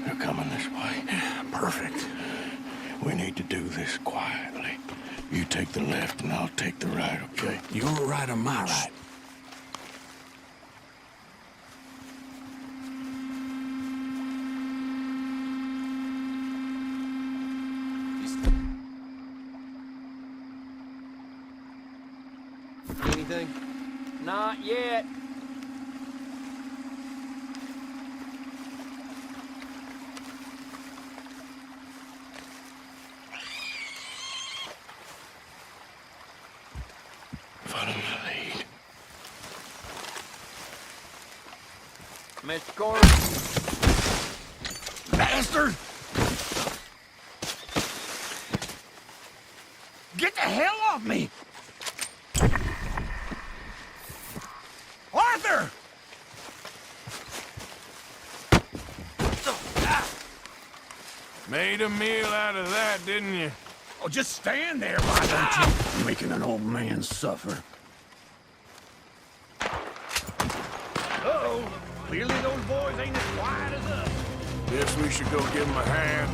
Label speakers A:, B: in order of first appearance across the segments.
A: They're coming this way.
B: Perfect.
A: We need to do this quietly. You take the left and I'll take the right, okay?
B: Your right or my right?
C: Anything? Not yet.
A: Follow my lead.
C: Mr. Corner.
B: Bastard! Get the hell off me! Arthur!
D: Made a meal out of that, didn't you?
B: Oh, just stand there, why don't you? Making an old man suffer. Uh-oh. Clearly those boys ain't as quiet as us.
D: Guess we should go give him a hand.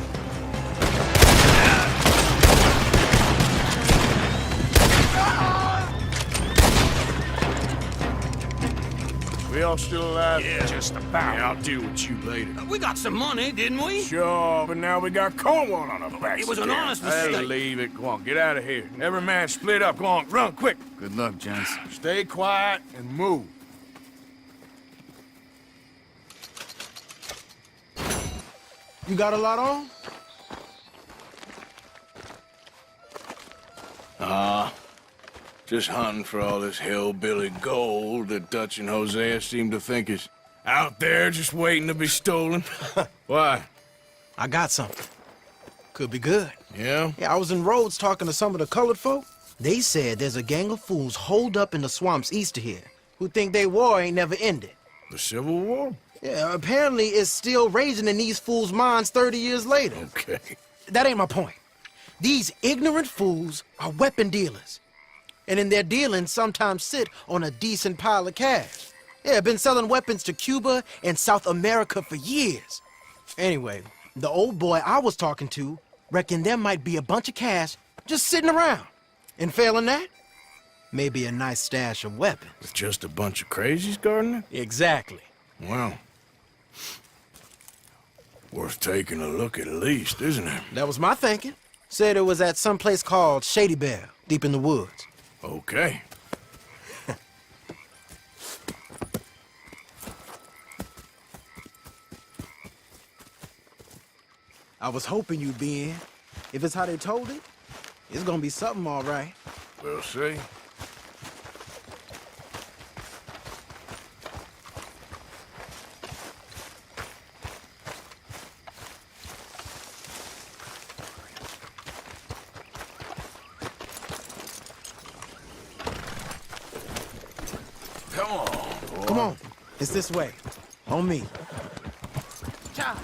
D: We all still alive?
B: Yeah, just about.
D: Yeah, I'll deal with you later.
C: We got some money, didn't we?
D: Sure, but now we got Cornwall on our backs.
C: It was an
D: again.
C: honest
D: Hey,
C: mistake.
D: leave it. Go on, get out of here. Every man split up. Go on, run, quick.
E: Good luck, gents.
D: Stay quiet and move.
E: You got a lot on?
A: Just hunting for all this hillbilly gold that Dutch and Hosea seem to think is out there just waiting to be stolen. Why?
E: I got something. Could be good.
A: Yeah?
E: Yeah, I was in Rhodes talking to some of the colored folk. They said there's a gang of fools holed up in the swamps east of here who think their war ain't never ended.
A: The Civil War?
E: Yeah, apparently it's still raging in these fools' minds 30 years later.
A: Okay.
E: That ain't my point. These ignorant fools are weapon dealers. And in their dealings sometimes sit on a decent pile of cash. Yeah, been selling weapons to Cuba and South America for years. Anyway, the old boy I was talking to reckoned there might be a bunch of cash just sitting around. And failing that, maybe a nice stash of weapons.
A: With just a bunch of crazies guarding it?
E: Exactly.
A: Well, worth taking a look at least, isn't it?
E: That was my thinking. Said it was at some place called Shady Belle, deep in the woods.
A: Okay.
E: I was hoping you'd be in. If it's how they told it, it's gonna be something all right.
A: We'll see.
D: Come on, boy.
E: Come on, it's this way. On me.
C: Cha.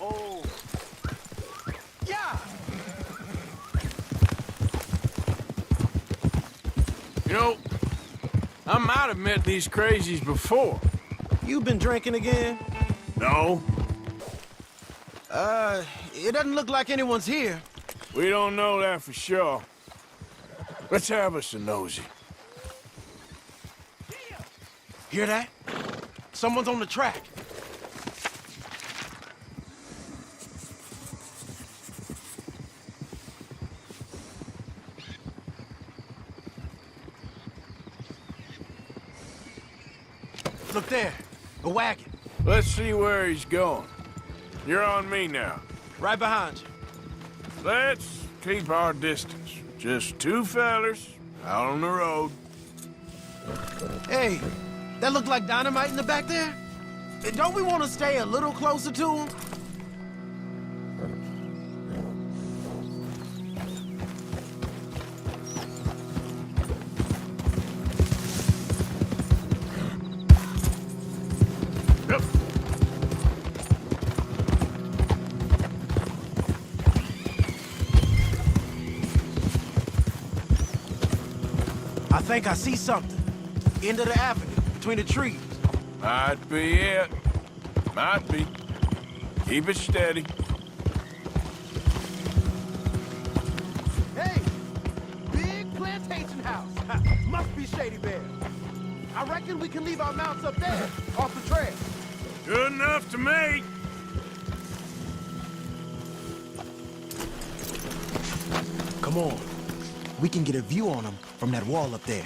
C: Oh.
E: Yeah!
D: You know, I might have met these crazies before.
E: You been drinking again?
D: No,
E: It doesn't look like anyone's here.
D: we don't know that for sure. Let's have us a nosy.
E: Hear that? Someone's on the track. Look there, a wagon.
D: Let's see where he's going. You're on me now.
E: Right behind you.
D: Let's keep our distance. Just two fellers out on the road.
E: Hey, that look like dynamite in the back there? Don't we want to stay a little closer to him?
D: Yep.
E: I think I see something. End of the avenue, between the trees.
D: Might be it. Might be. Keep it steady.
E: Hey! Big plantation house. Must be Shady Bear. I reckon we can leave our mounts up there, off the trail.
D: Good enough to me.
E: Come on. We can get a view on them from that wall up there.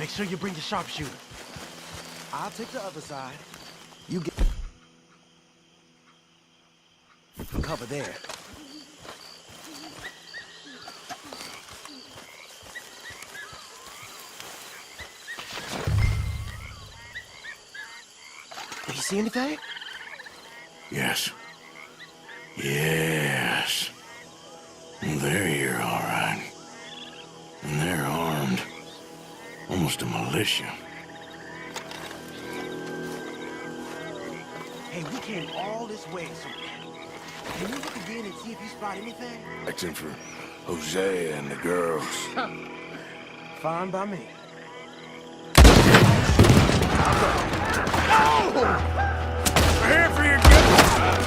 E: Make sure you bring your sharpshooter. I'll take the other side. You get cover there. You see anything?
A: Yes. Yes. They're here, all right. And they're armed. Almost a militia.
E: Hey, we came all this way, so can you look again and see if you spot anything?
A: Acting for Hosea and the girls.
E: Fine by me.
D: We're here for your guns.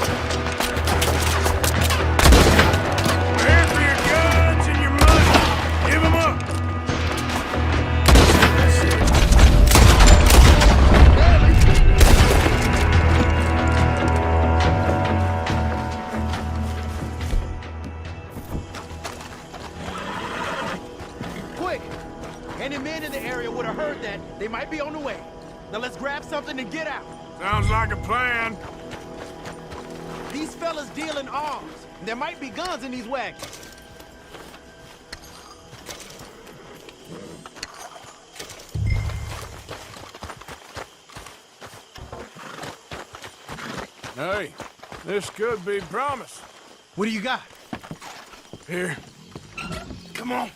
D: We're here for your guns and your money. Give them up.
E: Quick! Any men in the area would have heard that. They might be on the way. Now let's grab something and get out.
D: Sounds like a plan.
E: These fellas deal in arms. And there might be guns in these wagons.
D: Hey, this could be promise.
E: What do you got?
D: Here. Come on.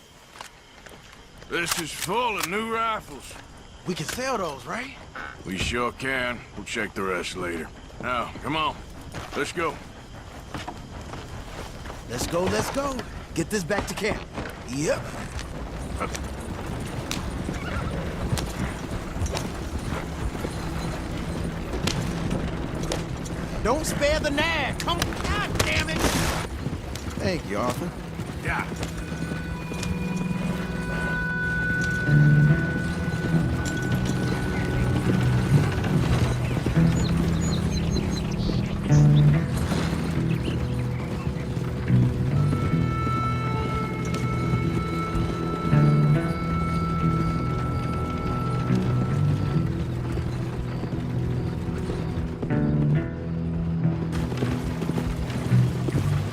D: This is full of new rifles.
E: We can sell those, right?
A: We sure can. We'll check the rest later.
D: Now, come on. Let's go.
E: Let's go, let's go. Get this back to camp. Yep. Don't spare the nag. Come, God damn it! Thank you, Arthur.
D: Yeah.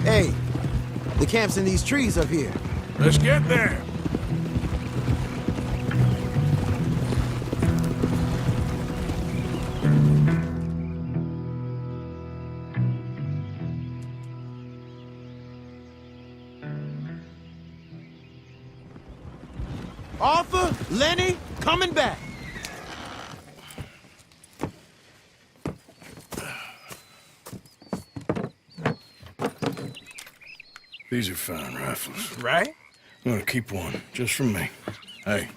E: Hey, the camp's in these trees up here.
D: Let's get there.
E: Arthur, Lenny, coming back.
A: These are fine rifles.
E: Right?
A: I'm gonna keep one, just from me. Hey,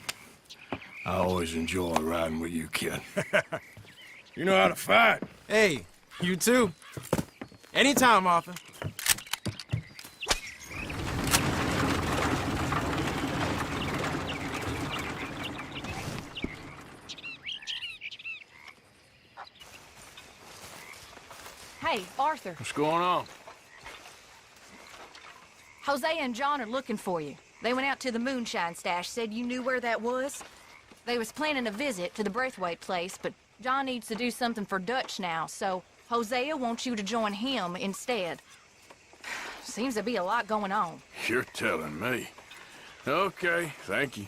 A: I always enjoy riding with you, kid.
D: You know how to fight.
E: Hey, you too. Anytime, Arthur.
F: Hey, Arthur.
D: What's going on?
F: Hosea and John are looking for you. They went out to the moonshine stash, said you knew where that was. They was planning a visit to the Braithwaite place, but John needs to do something for Dutch now, so Hosea wants you to join him instead. Seems to be a lot going on.
D: You're telling me. Okay, thank you.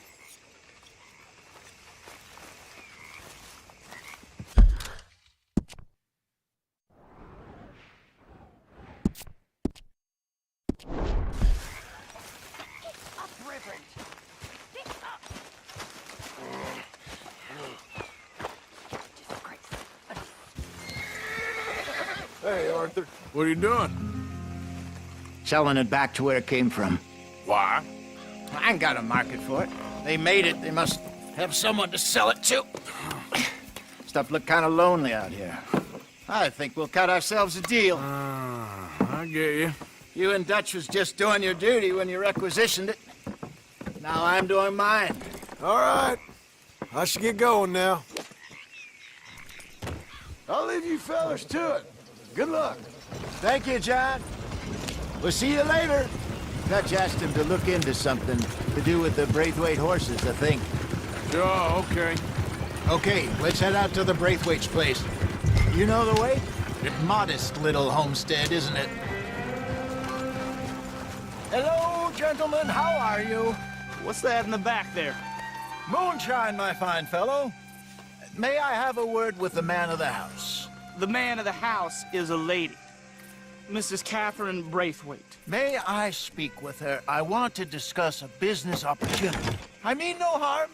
D: Hey, Arthur. What are you doing?
G: Selling it back to where it came from.
D: Why?
G: I ain't got a market for it.
B: They made it. They must have someone to sell it to. Stuff look kind of lonely out here. I think we'll cut ourselves a deal.
D: I get you.
B: You and Dutch was just doing your duty when you requisitioned it. Now I'm doing mine.
G: All right. I should get going now.
B: I'll leave you fellas to it. Good luck. Thank you, John. We'll see you later. Dutch asked him to look into something to do with the Braithwaite horses, I think.
D: Sure, okay.
B: Okay, let's head out to the Braithwaite's place. You know the way? Modest little homestead, isn't it? Hello, gentlemen. How are you?
C: What's that in the back there?
B: Moonshine, my fine fellow. May I have a word with the man of the house?
H: The man of the house is a lady, Mrs. Catherine Braithwaite.
B: May I speak with her? I want to discuss a business opportunity. I mean no harm.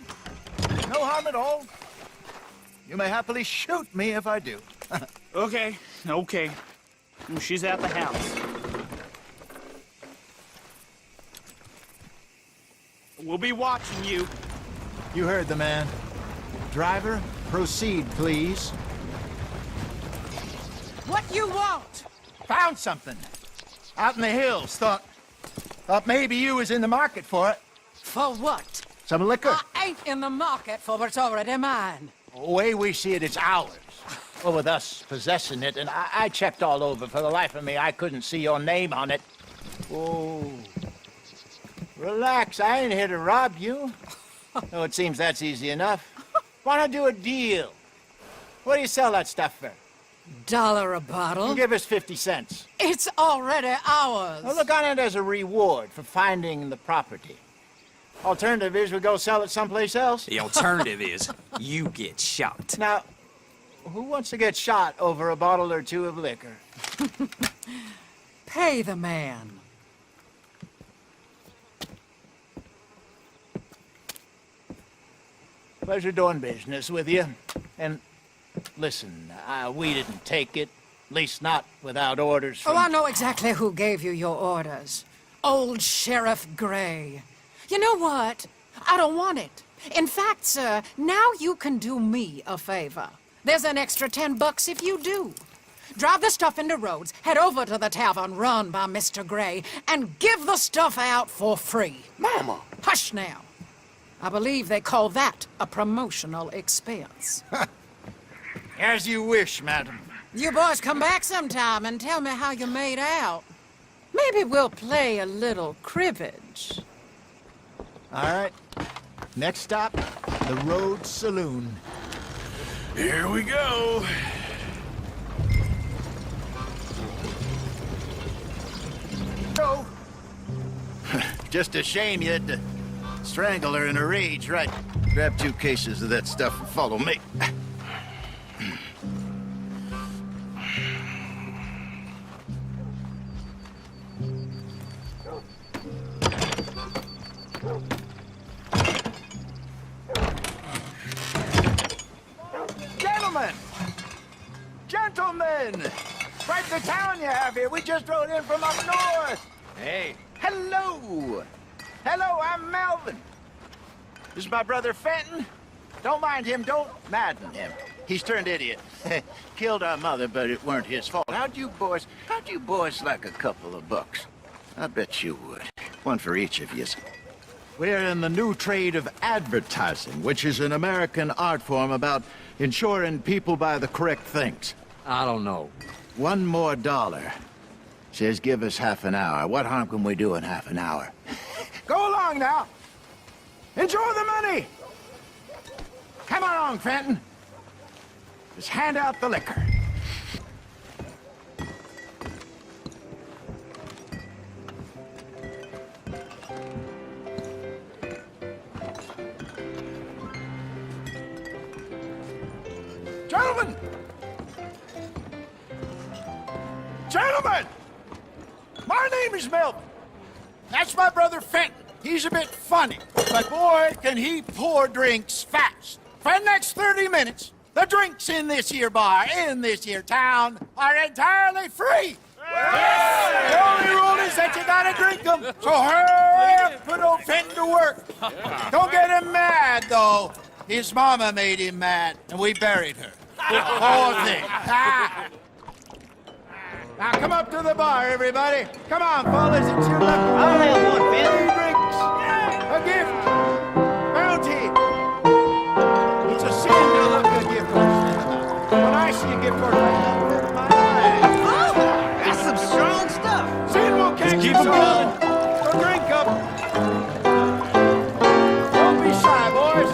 B: No harm at all. You may happily shoot me if I do.
H: Okay. She's at the house. We'll be watching you.
B: You heard the man. Driver, proceed, please.
I: What you want?
B: Found something. Out in the hills. Thought maybe you was in the market for it.
I: For what?
B: Some liquor.
I: I ain't in the market for what's already mine.
B: The way we see it, it's ours. Well, with us possessing it, and I checked all over. For the life of me, I couldn't see your name on it. Oh. Relax, I ain't here to rob you. Oh, it seems that's easy enough. Wanna do a deal? What do you sell that stuff for?
I: $1 a bottle?
B: Give us 50 cents.
I: It's already ours.
B: Well, look on it as a reward for finding the property. Alternative is we go sell it someplace else.
J: The alternative is you get shot.
B: Now, who wants to get shot over a bottle or two of liquor?
I: Pay the man.
B: Pleasure doing business with you. And listen, we didn't take it. At least not without orders from...
I: Oh, I know exactly who gave you your orders. Old Sheriff Gray. You know what? I don't want it. In fact, sir, now you can do me a favor. There's an extra $10 if you do. Drive the stuff into Rhodes, head over to the tavern run by Mr. Gray, and give the stuff out for free.
B: Mama!
I: Hush now. I believe they call that a promotional expense.
B: As you wish, madam.
I: You boys come back sometime and tell me how you made out. Maybe we'll play a little cribbage.
B: All right. Next stop, the Rhodes Saloon.
D: Here we go.
B: Go. Just a shame you had to strangle her in a rage, right? Grab 2 cases of that stuff and follow me. Gentlemen! Quite the town you have here. We just rode in from up north. Hey. Hello! Hello, I'm Melvin. This is my brother Fenton. Don't mind him, don't madden him. He's turned idiot. Killed our mother, but it weren't his fault. How'd you boys like a couple of bucks? I bet you would. One for each of you. We're in the new trade of advertising, which is an American art form about ensuring people buy the correct things.
J: I don't know.
B: $1 more. Says give us half an hour. What harm can we do in half an hour? Go along now. Enjoy the money. Come along, Fenton. Just hand out the liquor. Gentlemen! Gentlemen! My name is Melvin. That's my brother Fenton. He's a bit funny, but boy, can he pour drinks fast. For the next 30 minutes, the drinks in this here bar, in this here town, are entirely free. The only rule is that you gotta drink them. So hurry up, put old Fenton to work. Don't get him mad, though. His mama made him mad, and we buried her. Poor thing. Now come up to the bar, everybody. Come on, fellas, it's your lucky day.
H: I'll have one, Fenton.
B: 3 drinks, a gift, bounty. It's a sin to look a gift horse. When I see a gift horse like that, it hurts my eyes.
H: That's some strong stuff.
B: Sin will catch
H: keep
B: us
H: 'em
B: all. So drink up. Don't be shy, boys.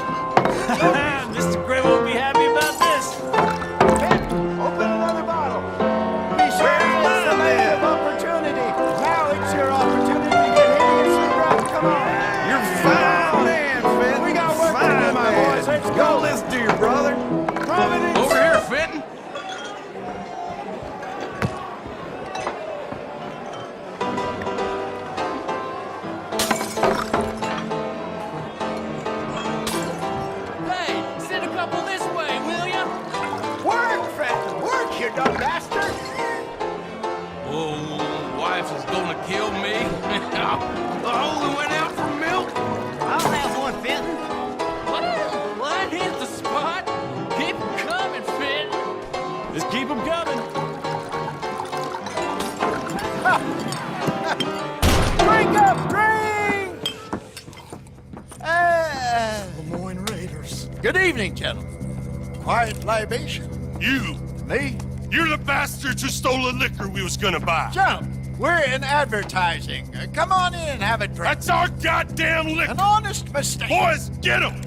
C: Mr. Gray won't be happy about this.
B: Fenton, open another bottle. Be sure it's the land of opportunity. Now it's your opportunity to get hideously drunk. Come on.
D: You're fine man, Fenton.
B: We got work to do, my boys. Let's go.
D: Let's do, brother.
B: Providence.
A: Over here, Fenton.
C: Hey, send a couple this way, will ya?
B: Work, Fenton. Work, you dumb bastard.
A: Oh, wife is gonna kill me. I only went out for milk.
H: I'll have one, Fenton.
C: Well, that hit the spot. Keep 'em coming, Fenton. Just keep 'em coming.
B: Drink up, drink!
G: Lemoyne Raiders.
B: Good evening, gentlemen. Quiet libation.
K: You!
B: Me?
K: You're the bastards who stole the liquor we was gonna buy.
B: Jump. We're in advertising. Come on in and have a drink.
K: That's our goddamn liquor!
B: An honest mistake.
K: Boys, get him!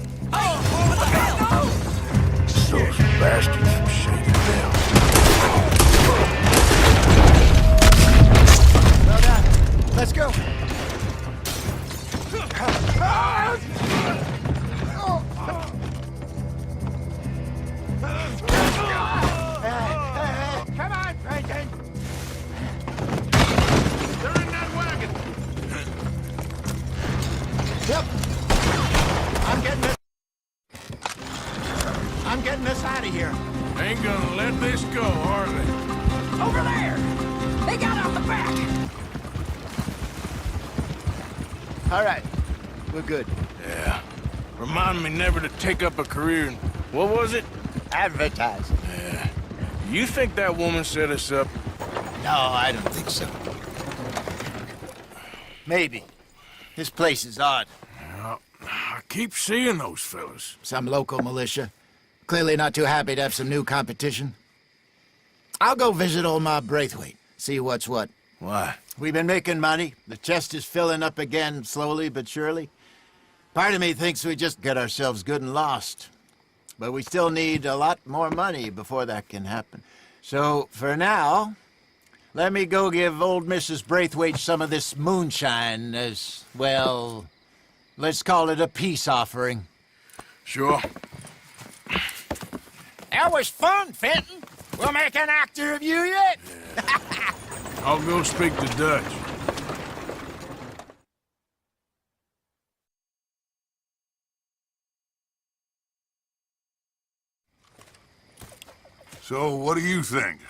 A: Those bastards from Shady Bell.
B: Well done. Let's go. Come on, Franklin.
A: They're in that wagon.
B: Yep. I'm getting us out of here.
A: Ain't gonna let this go, are they?
F: Over there! They got out the back!
B: All right. We're good.
A: Yeah. Remind me never to take up a career in... What was it?
B: Advertising.
A: Yeah. You think that woman set us up?
B: No, I don't think so. Maybe. This place is odd.
A: Well, I keep seeing those fellas.
B: Some local militia. Clearly not too happy to have some new competition. I'll go visit old Ma Braithwaite, see what's what.
A: Why?
B: We've been making money. The chest is filling up again, slowly but surely. Part of me thinks we just get ourselves good and lost. But we still need a lot more money before that can happen. So, for now, let me go give old Mrs. Braithwaite some of this moonshine as, well, let's call it a peace offering.
A: Sure.
B: That was fun, Fenton. We'll make an actor of you yet.
A: I'll go speak to Dutch.
K: So, what do you think?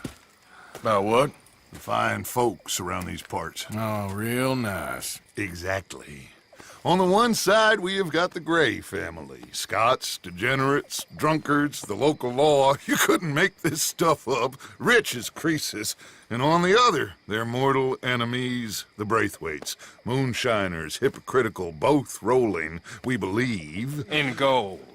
A: About what?
K: The fine folks around these parts.
A: Oh, real nice.
K: Exactly. On the one side, we have got the Gray family. Scots, degenerates, drunkards, the local law. You couldn't make this stuff up. Rich as Croesus. And on the other, their mortal enemies, the Braithwaites. Moonshiners, hypocritical, both rolling, we believe.
A: In gold.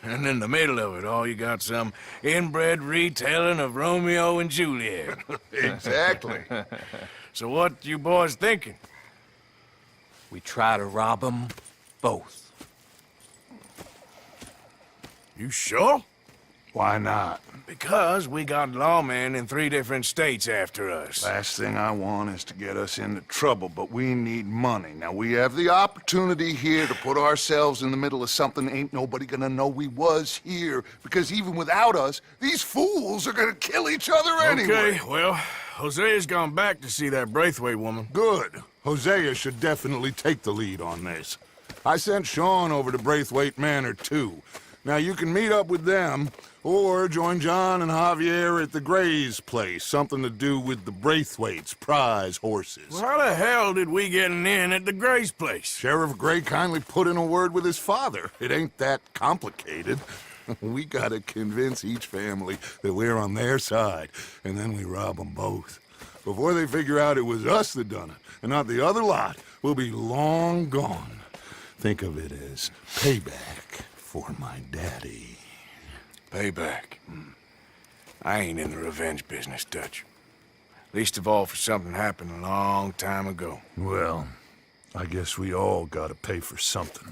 A: And in the middle of it all, you got some inbred retelling of Romeo and Juliet.
K: Exactly.
A: So what you boys thinking?
J: We try to rob them both.
A: You sure?
K: Why not?
A: Because we got lawmen in 3 different states after us.
K: Last thing I want is to get us into trouble, but we need money. Now, we have the opportunity here to put ourselves in the middle of something ain't nobody gonna know we was here, because even without us, these fools are gonna kill each other anyway.
A: Okay, well, Hosea's gone back to see that Braithwaite woman.
K: Good. Hosea should definitely take the lead on this. I sent Sean over to Braithwaite Manor, too. Now, you can meet up with them, or join John and Javier at the Gray's place. Something to do with the Braithwaite's prize horses.
D: Well, how the hell did we get an inn at the Gray's place?
K: Sheriff Gray kindly put in a word with his father. It ain't that complicated. We gotta convince each family that we're on their side, and then we rob them both. Before they figure out it was us that done it, and not the other lot, we'll be long gone. Think of it as payback for my daddy.
A: Payback. I ain't in the revenge business, Dutch. Least of all for something happened a long time ago.
K: Well, I guess we all gotta pay for something.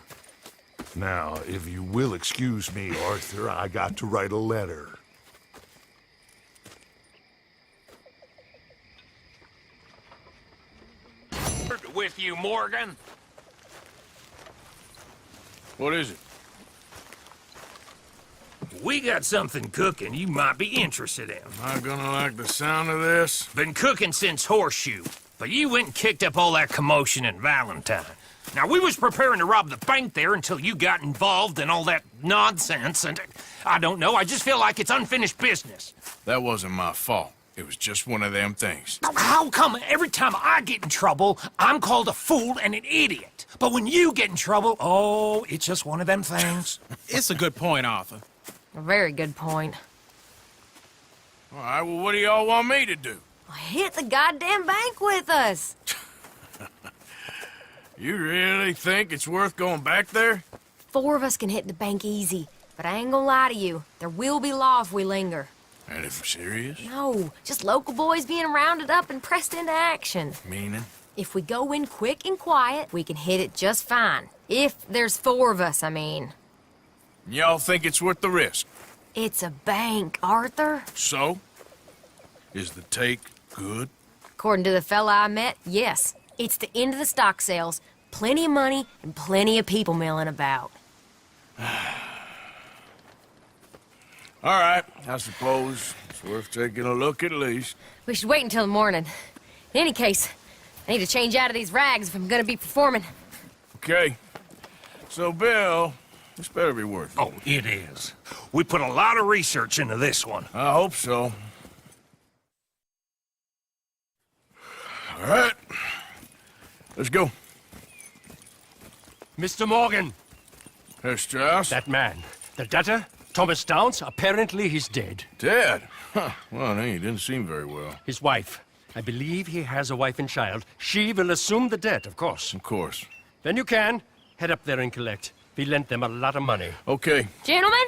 K: Now, if you will excuse me, Arthur, I got to write a letter.
J: With you, Morgan.
A: What is it?
J: We got something cooking you might be interested in.
A: Am I gonna like the sound of this?
J: Been cooking since Horseshoe, but you went and kicked up all that commotion in Valentine. Now, we was preparing to rob the bank there until you got involved in all that nonsense, and I don't know, I just feel like it's unfinished business.
A: That wasn't my fault. It was just one of them things.
J: How come every time I get in trouble, I'm called a fool and an idiot? But when you get in trouble, oh, it's just one of them things.
C: It's a good point, Arthur.
F: A very good point.
A: All right, well, what do y'all want me to do?
F: Hit the goddamn bank with us.
A: You really think it's worth going back there?
F: 4 of us can hit the bank easy, but I ain't gonna lie to you. There will be law if we linger.
A: Anything serious?
F: No, just local boys being rounded up and pressed into action.
A: Meaning?
F: If we go in quick and quiet, we can hit it just fine. If there's 4 of us, I mean.
A: Y'all think it's worth the risk?
F: It's a bank, Arthur.
A: So? Is the take good?
F: According to the fella I met, yes. It's the end of the stock sales. Plenty of money and plenty of people milling about.
A: All right, I suppose it's worth taking a look at least.
F: We should wait until the morning. In any case, I need to change out of these rags if I'm gonna be performing.
A: Okay. So, Bill, this better be worth it.
J: Oh, it is. We put a lot of research into this one.
A: I hope so. All right. Let's go.
L: Mr. Morgan.
A: Herr Strauss?
L: That man. The debtor, Thomas Downs, apparently he's dead.
A: Dead? Huh. Well, he didn't seem very well.
L: His wife. I believe he has a wife and child. She will assume the debt, of course.
A: Of course.
L: Then you can head up there and collect. We lent them a lot of money.
A: Okay.
F: Gentlemen,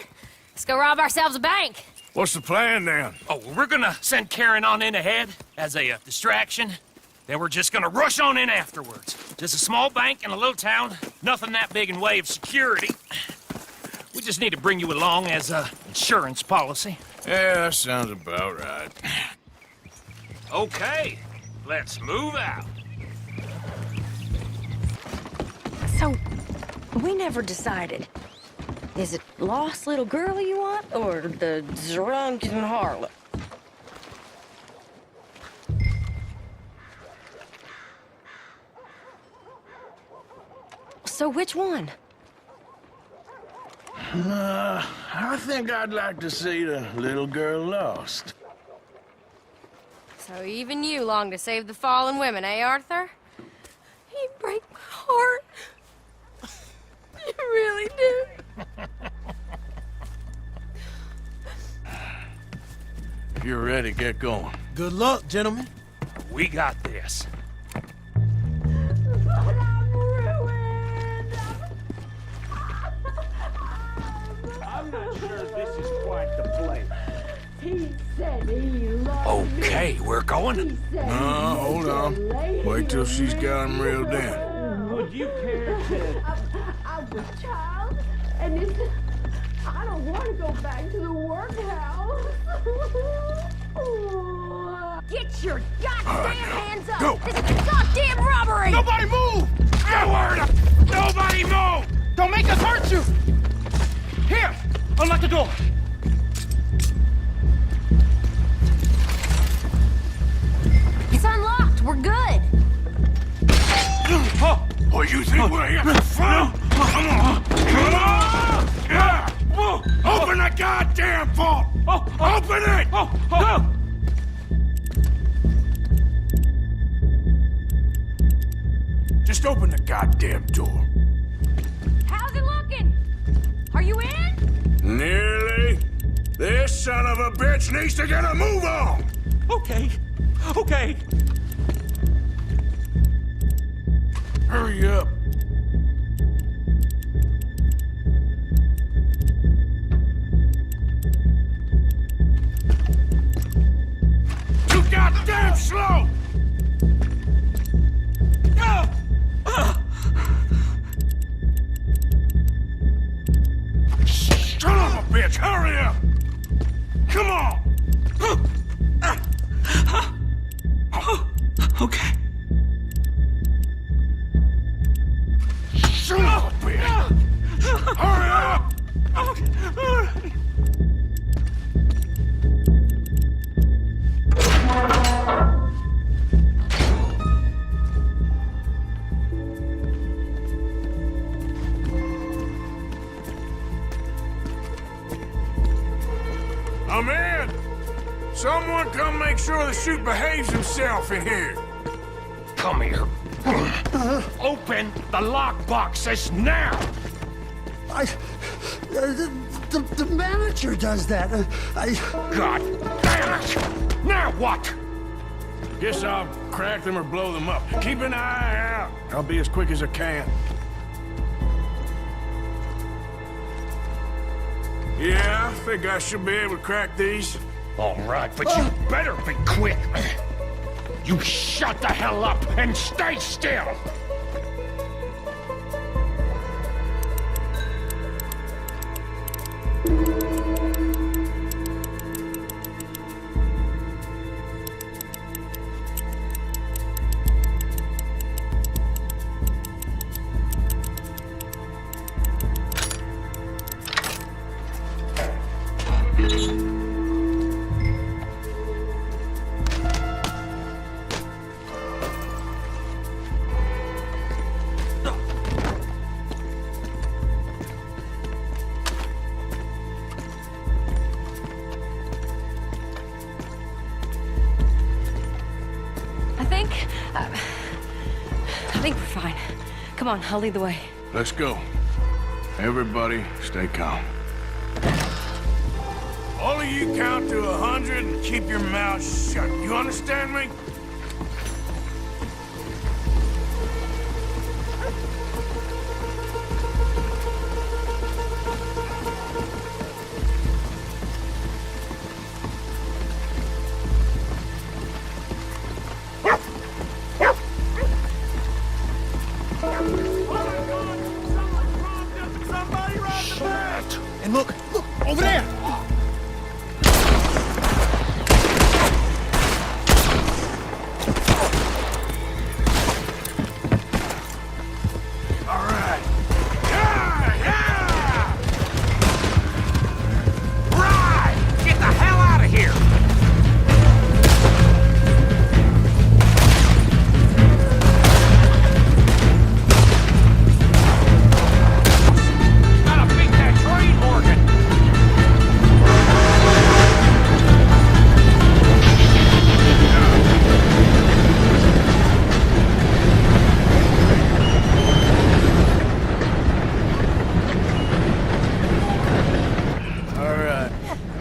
F: let's go rob ourselves a bank.
A: What's the plan, then?
J: Oh, we're gonna send Karen on in ahead as a distraction. Then we're just gonna rush on in afterwards. Just a small bank in a little town. Nothing that big in way of security. We just need to bring you along as a insurance policy.
A: Yeah, that sounds about right.
J: Okay, let's move out.
M: So, we never decided. Is it lost little girl you want, or the drunken harlot? So which one?
A: I think I'd like to see the little girl lost.
F: So even you long to save the fallen women, eh, Arthur? You break my heart. You really do.
A: If you're ready, get going.
E: Good luck, gentlemen.
J: We got this.
C: I'm not sure this is quite the place.
N: He said he loved
J: Okay, we're going.
A: No, hold on. Wait till she's got him reeled in.
C: Would you care to...
N: I'm a child, and I don't want to go back to the workhouse.
F: Get your goddamn hands up!
A: Go.
F: This is a goddamn robbery!
H: Nobody move!
J: Nobody move!
H: Don't make us hurt you! Here! Unlock the door!
F: It's unlocked. We're good.
A: Oh, you think we're here? Come on! Come on! Open the goddamn vault! Open it! Just open the goddamn door.
F: How's it looking? Are you in?
A: Nearly. This son of a bitch needs to get a move on!
J: Okay. Okay.
A: Hurry up. Too goddamn slow! Son of a bitch, hurry up! Come on!
J: Okay.
A: Son of a bitch! Hurry up! I'm in! Someone come make sure the chute behaves himself in here.
J: Come here. Open the lockboxes now!
G: The manager does that.
J: God damn it! Now what?
A: Guess I'll crack them or blow them up. Keep an eye out. I'll be as quick as I can. Yeah, I think I should be able to crack these.
J: All right, but you better be quick. You shut the hell up and stay still!
M: I think we're fine. Come on, I'll lead the way.
A: Let's go. Everybody, stay calm. All of you count to 100 and keep your mouth shut. You understand me?
E: And look, over there!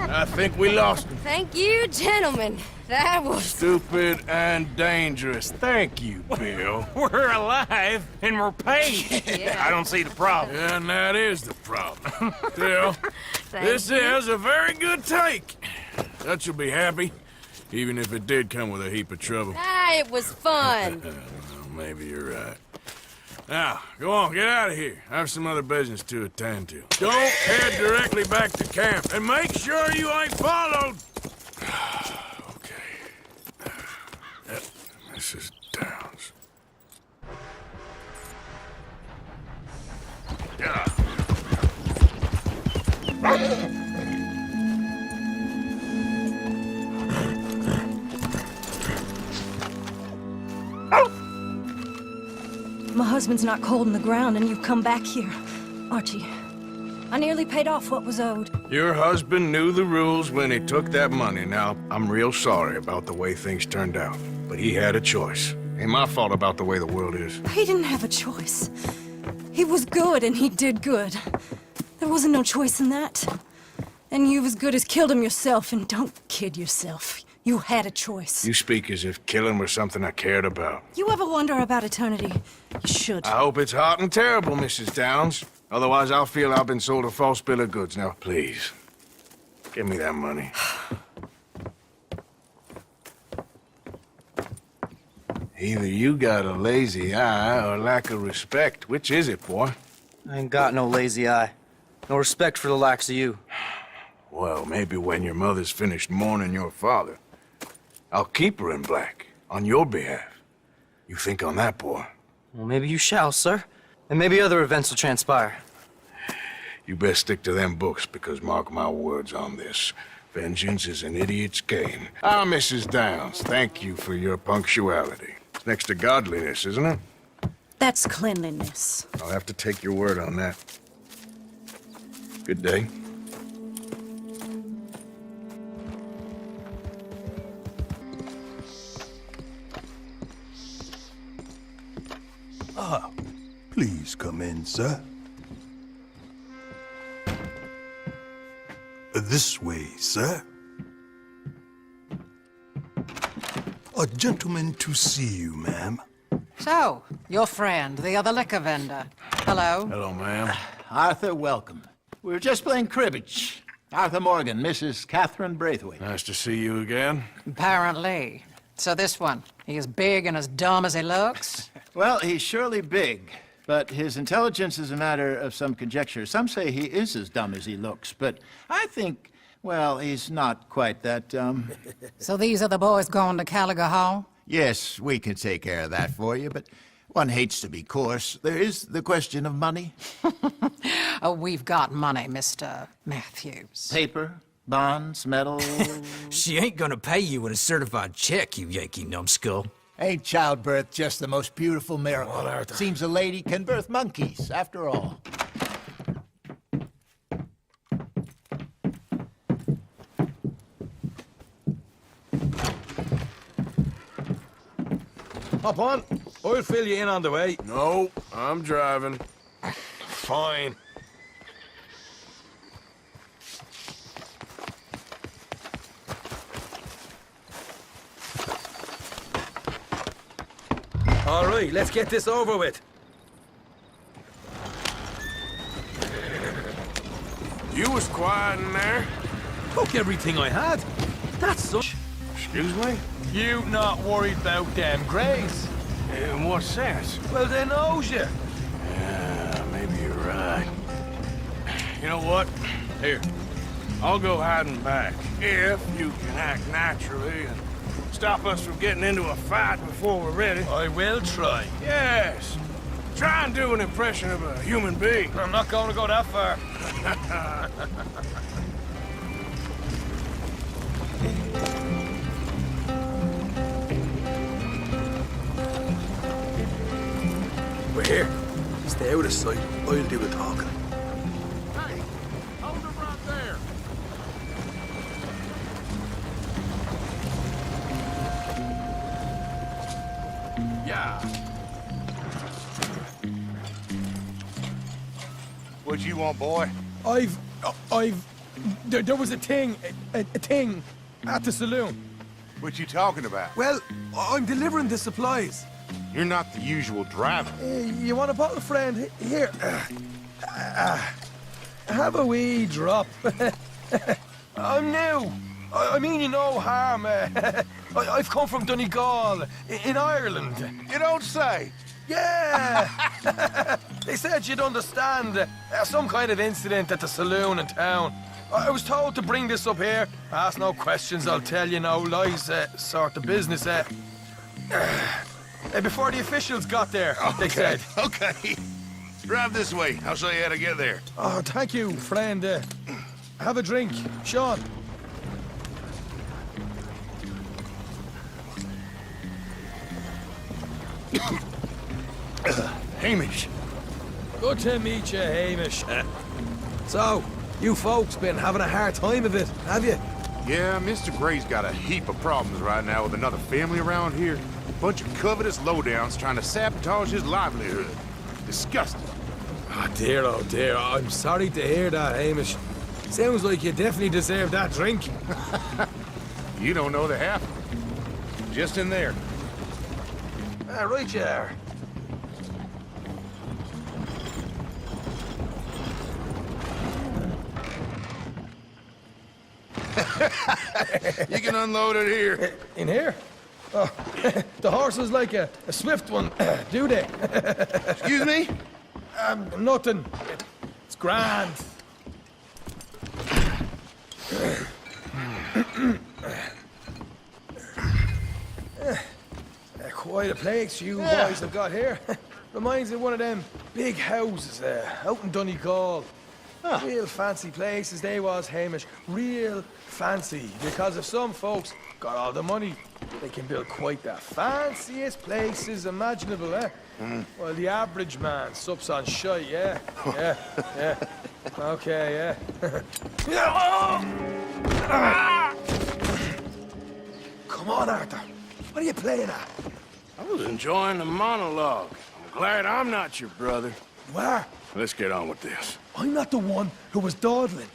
A: I think we lost him.
M: Thank you, gentlemen. That was...
A: Stupid and dangerous. Thank you, Bill.
J: We're alive and we're paid.
M: Yeah.
J: I don't see the problem.
A: Yeah, and that is the problem. Bill, this
M: you.
A: is a very good take. Dutch will be happy, even if it did come with a heap of trouble.
M: Ah, it was fun.
A: Well, maybe you're right. Now, go on, get out of here. I have some other business to attend to. Don't head directly back to camp, and make sure you ain't followed. Okay. Yep, this is Downs. Yeah.
M: My husband's not cold in the ground, and you've come back here, Archie. I nearly paid off what was owed.
A: Your husband knew the rules when he took that money. Now, I'm real sorry about the way things turned out. But he had a choice. Ain't my fault about the way the world is.
M: He didn't have a choice. He was good and he did good. There wasn't no choice in that. And you've as good as killed him yourself, and don't kid yourself. You had a choice.
A: You speak as if killing was something I cared about.
M: You ever wonder about eternity? You should.
A: I hope it's hot and terrible, Mrs. Downs. Otherwise, I'll feel I've been sold a false bill of goods. Now, please, give me that money. Either you got a lazy eye or lack of respect. Which is it, boy?
O: I ain't got no lazy eye. No respect for the likes of you.
A: Well, maybe when your mother's finished mourning your father, I'll keep her in black, on your behalf. You think on that, boy?
O: Well, maybe you shall, sir. And maybe other events will transpire.
A: You best stick to them books, because mark my words on this. Vengeance is an idiot's game. Ah, Mrs. Downs, thank you for your punctuality. It's next to godliness, isn't it?
M: That's cleanliness.
A: I'll have to take your word on that. Good day.
P: Ah, please come in, sir. This way, sir. A gentleman to see you, ma'am.
I: So, your friend, the other liquor vendor. Hello.
A: Hello, ma'am.
B: Arthur, welcome. We were just playing cribbage. Arthur Morgan, Mrs. Catherine Braithwaite.
A: Nice to see you again.
I: Apparently. So this one, he is big and as dumb as he looks?
B: Well, he's surely big, but his intelligence is a matter of some conjecture. Some say he is as dumb as he looks, but I think, well, he's not quite that dumb.
I: So these are the boys going to Gallagher Hall?
B: Yes, we can take care of that for you, but one hates to be coarse. There is the question of money.
I: Oh, we've got money, Mr. Matthews.
B: Paper, bonds, metal.
C: She ain't gonna pay you with a certified check, you Yankee numbskull.
B: Ain't childbirth just the most beautiful miracle? Seems a lady can birth monkeys, after all.
C: Hop on. I'll fill you in on the way.
A: No, I'm driving.
C: Fine. All right, let's get this over with.
A: You was quiet in there.
C: Took everything I had. That's such.
A: Excuse me?
C: You not worried about them Greys?
A: In what sense?
C: Well, they knows you.
A: Yeah, maybe you're right. You know what? Here, I'll go hiding back. If you can act naturally and stop us from getting into a fight before we're ready.
C: I will try.
A: Yes. Try and do an impression of a human being.
C: I'm not going to go that far.
P: We're here. Stay out of sight. I'll do the talking.
A: Hey, hold him right there.
B: Yeah. What you want, boy?
C: There was a thing at the saloon.
D: What you talking about?
C: Well, I'm delivering the supplies.
D: You're not the usual driver.
C: You want a bottle, friend? Here. Have a wee drop. I'm new. I mean you no harm. I've come from Donegal, in Ireland.
D: You don't say.
C: Yeah! They said you'd understand. Some kind of incident at the saloon in town. I was told to bring this up here. Ask no questions, I'll tell you no lies, sort of business. Before the officials got there, they said.
D: Okay. Drive this way. I'll show you how to get there.
C: Oh, thank you, friend. Have a drink, Sean.
A: Hamish.
C: Good to meet you, Hamish. So, you folks been having a hard time of it, have you?
Q: Yeah, Mr. Gray's got a heap of problems right now with another family around here. Bunch of covetous lowdowns trying to sabotage his livelihood. Disgusting.
C: Oh dear, I'm sorry to hear that, Hamish. Sounds like you definitely deserve that drink.
Q: You don't know the half. Just in there.
C: Right you are.
Q: You can unload it here.
C: In here? Oh, the horse is like a swift one, do they?
Q: Excuse me?
C: Nothing. It's grand. Quite a place you boys have got here. Reminds me of one of them big houses out in Donegal. Real fancy places they was, Hamish. Real fancy. Because if some folks got all the money, they can build quite the fanciest places imaginable, eh? Well, the average man sups on shite, yeah? Yeah. Okay, yeah. Come on, Arthur. What are you playing at?
A: I was enjoying the monologue. I'm glad I'm not your brother.
C: You are?
A: Let's get on with this.
C: I'm not the one who was dawdling.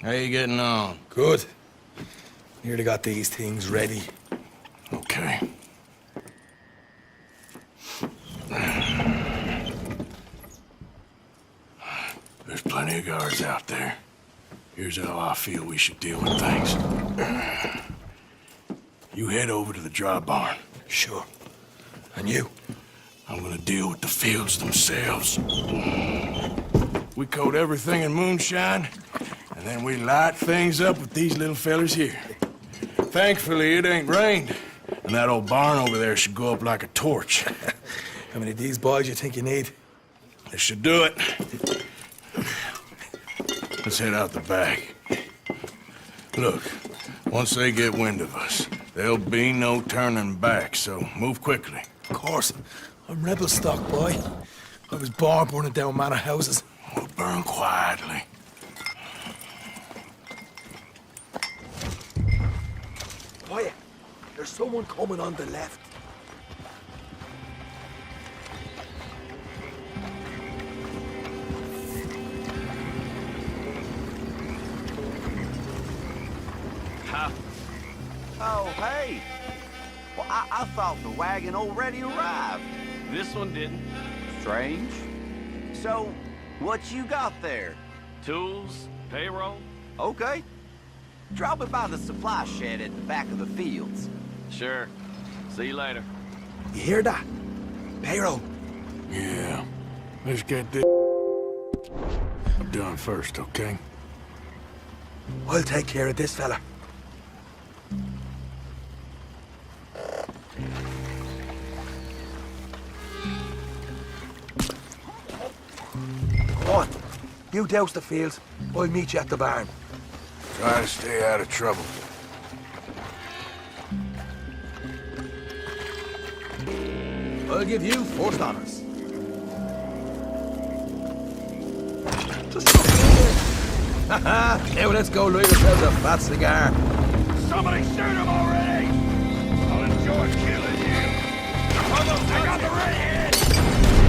A: How you getting on?
C: Good. Nearly got these things ready.
A: Okay. There's plenty of guards out there. Here's how I feel we should deal with things. You head over to the dry barn.
C: Sure. And you?
A: I'm gonna deal with the fields themselves. We coat everything in moonshine, and then we light things up with these little fellers here. Thankfully, it ain't rained, and that old barn over there should go up like a torch.
C: How many of these boys you think you need?
A: This should do it. Let's head out the back. Look, once they get wind of us, there'll be no turning back, so move quickly.
C: Of course. I'm rebel stock, boy. I was born burning down manor houses.
A: We'll burn quietly.
C: Quiet. There's someone coming on the left.
B: Oh, hey. Well, I thought the wagon already arrived.
H: This one didn't.
B: Strange. So, what you got there?
H: Tools, payroll.
B: Okay. Drop it by the supply shed at the back of the fields.
H: Sure. See you later.
C: You hear that? Payroll.
A: Yeah. Let's get this done first, okay?
C: I'll take care of this fella. Come on. You douse the fields. I'll meet you at the barn.
A: Try to stay out of trouble.
C: I'll give you first honors. Haha! Now let's go light ourselves a fat cigar.
A: Somebody shoot him already! I'll enjoy killing you. I got the redhead!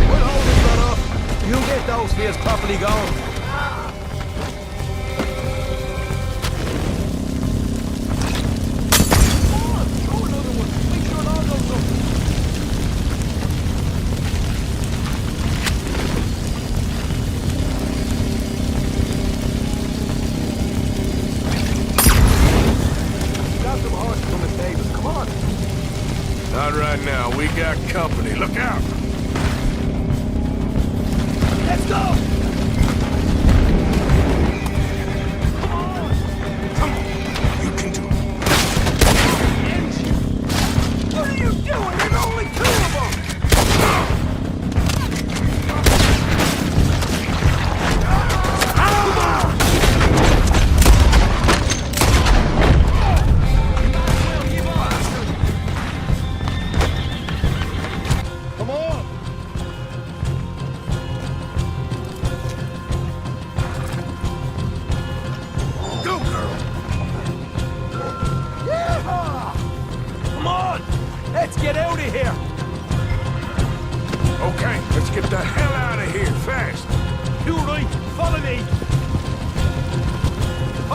C: We'll hold this one off. You get those fields properly going.
A: Not right now. We got company. Look out!
C: Let's go!
A: Come on! You can do it.
B: What are you doing? There's only two of them!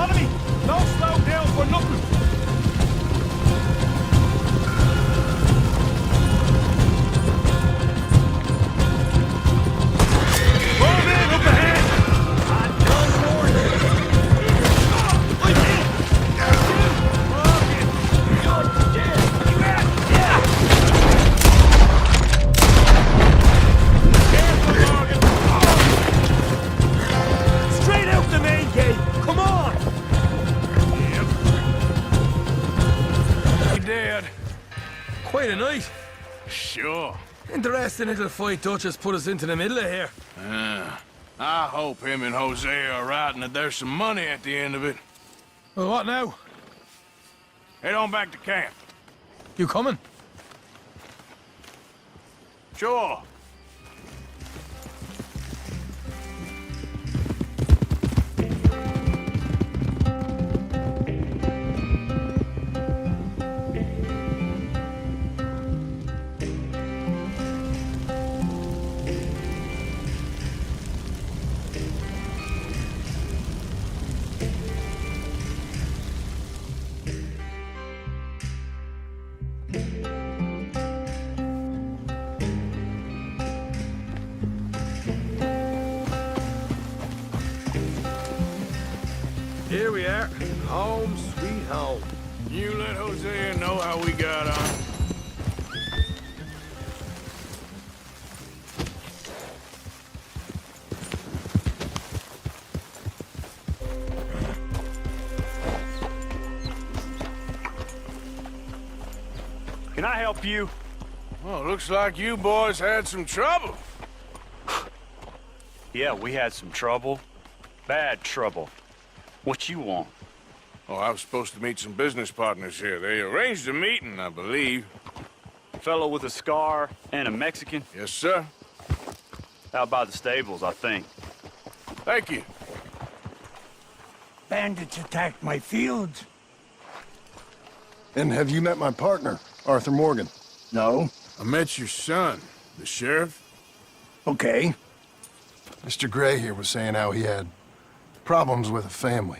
B: Follow me! Don't slow down for nothing!
C: Quite a night.
A: Sure.
C: Interesting little fight Duchess put us into the middle of here.
A: I hope him and Jose are right and that there's some money at the end of it.
C: Well, what now?
A: Head on back to camp.
C: You coming?
A: Sure.
C: Here we are. Home sweet home.
A: You let Hosea know how we got on.
R: Can I help you?
A: Well, looks like you boys had some trouble.
R: Yeah, we had some trouble. Bad trouble. What you want?
A: Oh, I was supposed to meet some business partners here. They arranged a meeting, I believe.
R: Fellow with a scar and a Mexican?
A: Yes, sir.
R: Out by the stables, I think.
A: Thank you.
G: Bandits attacked my fields.
P: And have you met my partner, Arthur Morgan?
G: No.
A: I met your son, the sheriff.
G: Okay.
P: Mr. Gray here was saying how he had problems with a family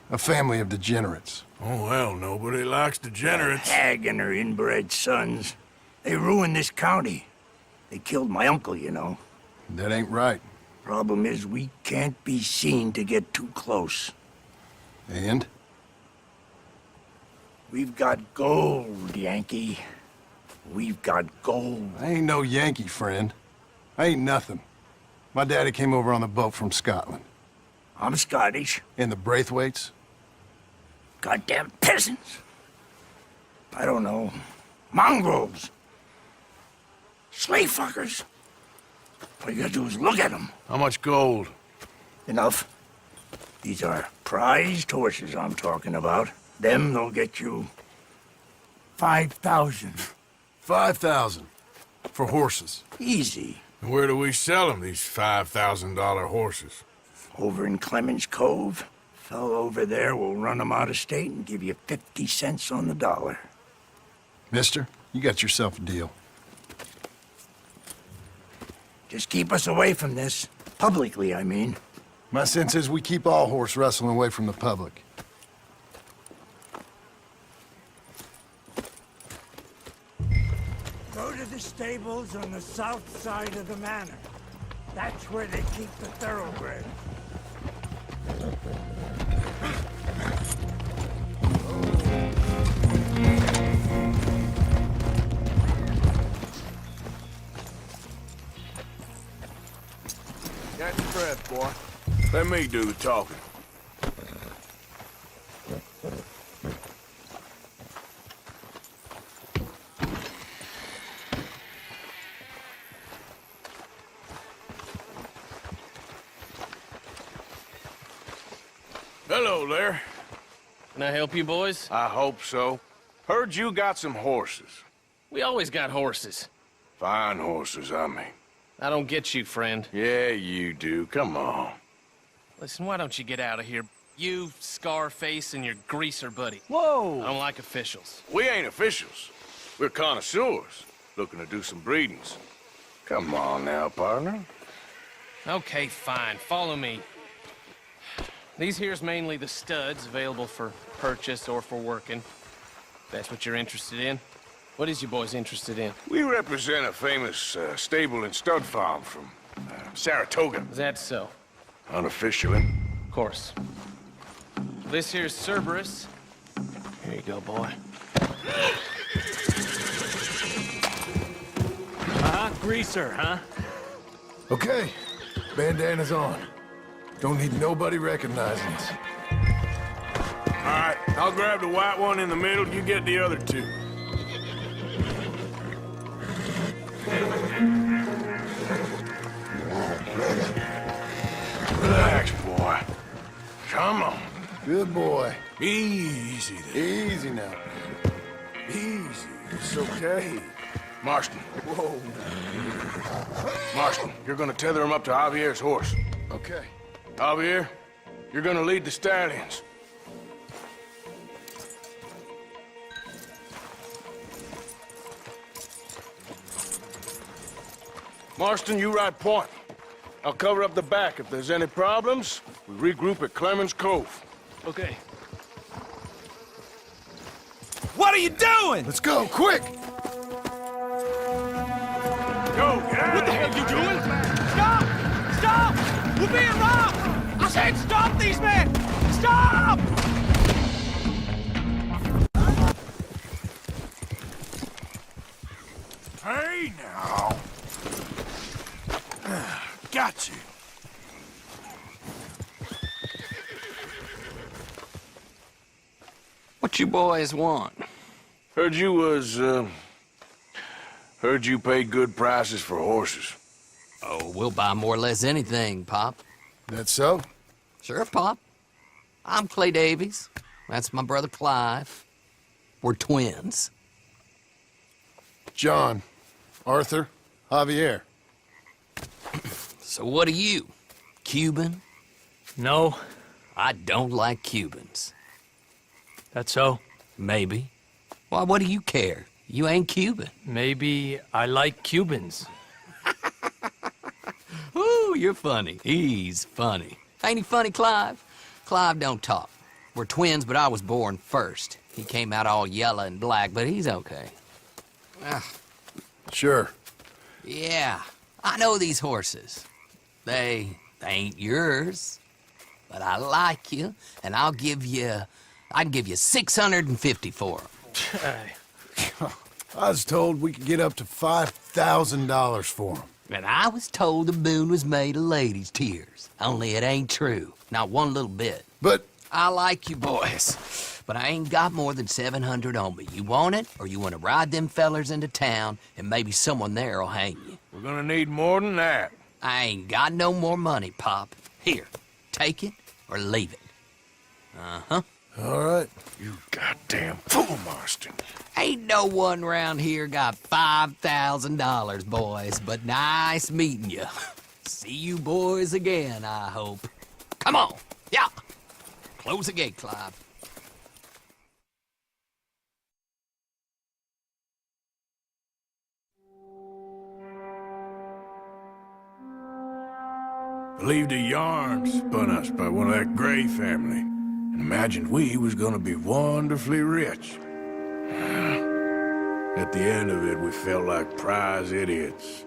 P: of degenerates.
A: Oh, well, nobody likes degenerates.
G: Hag and her inbred sons. They ruined this county. They killed my uncle, you know.
P: That ain't right.
G: Problem is, we can't be seen to get too close.
P: And?
G: We've got gold, Yankee. We've got gold.
P: I ain't no Yankee, friend. I ain't nothing. My daddy came over on the boat from Scotland.
G: I'm Scottish.
P: And the Braithwaites?
G: Goddamn peasants. I don't know. Mongrels. Slave fuckers. All you gotta do is look at them.
A: How much gold?
G: Enough. These are prized horses I'm talking about. Them, they'll get you 5,000.
P: 5,000 for horses.
G: Easy.
A: And where do we sell them, these $5,000 horses?
G: Over in Clemens Cove. Fellow over there will run them out of state and give you 50 cents on the dollar.
P: Mister, you got yourself a deal.
G: Just keep us away from this. Publicly, I mean.
P: My sense is we keep all horse wrestling away from the public.
G: Go to the stables on the south side of the manor. That's where they keep the thoroughbred.
A: Catch your breath, boy. Let me do the talking. Hello there.
S: Can I help you, boys?
A: I hope so. Heard you got some horses.
S: We always got horses.
A: Fine horses, I mean.
S: I don't get you, friend.
A: Yeah, you do. Come on.
S: Listen, why don't you get out of here? You, Scarface, and your greaser buddy.
A: Whoa!
S: I don't like officials.
A: We ain't officials. We're connoisseurs, looking to do some breedings. Come on now, partner.
S: Okay, fine. Follow me. These here's mainly the studs available for purchase or for working. If that's what you're interested in. What is you boys interested in?
A: We represent a famous stable and stud farm from Saratoga.
S: Is that so?
A: Unofficially.
S: Of course. This here's Cerberus. Here you go, boy.
L: Greaser, huh?
P: Okay, bandana's on. Don't need nobody recognizing us.
A: All right, I'll grab the white one in the middle. You get the other two. Relax, boy. Come on.
P: Good boy.
A: Easy there.
P: Easy now.
A: Easy. It's okay. Marston. Whoa. Marston, you're gonna tether him up to Javier's horse.
P: Okay.
A: Javier, you're gonna lead the stallions. Marston, you ride point. I'll cover up the back. If there's any problems, we regroup at Clemens Cove.
S: Okay.
B: What are you doing?
P: Let's go, quick!
A: Go, get out!
H: What the hell you doing? Stop! Stop! We're being robbed! I said stop these men! Stop!
A: Hey, now. Got you.
T: What you boys want?
A: Heard you paid good prices for horses.
T: Oh, we'll buy more or less anything, Pop.
P: That so?
T: Sure, Pop. I'm Clay Davies. That's my brother Clive. We're twins.
P: John, Arthur, Javier.
T: So what are you? Cuban?
L: No.
T: I don't like Cubans.
L: That so?
T: Maybe. Why, what do you care? You ain't Cuban.
L: Maybe I like Cubans.
T: Ooh, you're funny. He's funny. Ain't he funny, Clive? Clive don't talk. We're twins, but I was born first. He came out all yellow and black, but he's okay.
P: Sure.
T: Yeah, I know these horses. They ain't yours, but I like you, and I can give you 650 for them.
P: I was told we could get up to $5,000 for them.
T: And I was told the moon was made of ladies' tears. Only it ain't true. Not one little bit.
P: But
T: I like you boys, but I ain't got more than 700 on me. You want it, or you want to ride them fellers into town, and maybe someone there'll hang you?
A: We're gonna need more than that.
T: I ain't got no more money, Pop. Here, take it or leave it. Uh-huh.
P: All right.
A: You goddamn fool, Marston.
T: Ain't no one round here got $5,000, boys, but nice meeting you. See you boys again, I hope. Come on. Yeah. Close the gate, Clive.
A: Believed a yarn spun us by one of that Gray family, and imagined we was gonna be wonderfully rich. At the end of it, we felt like prize idiots.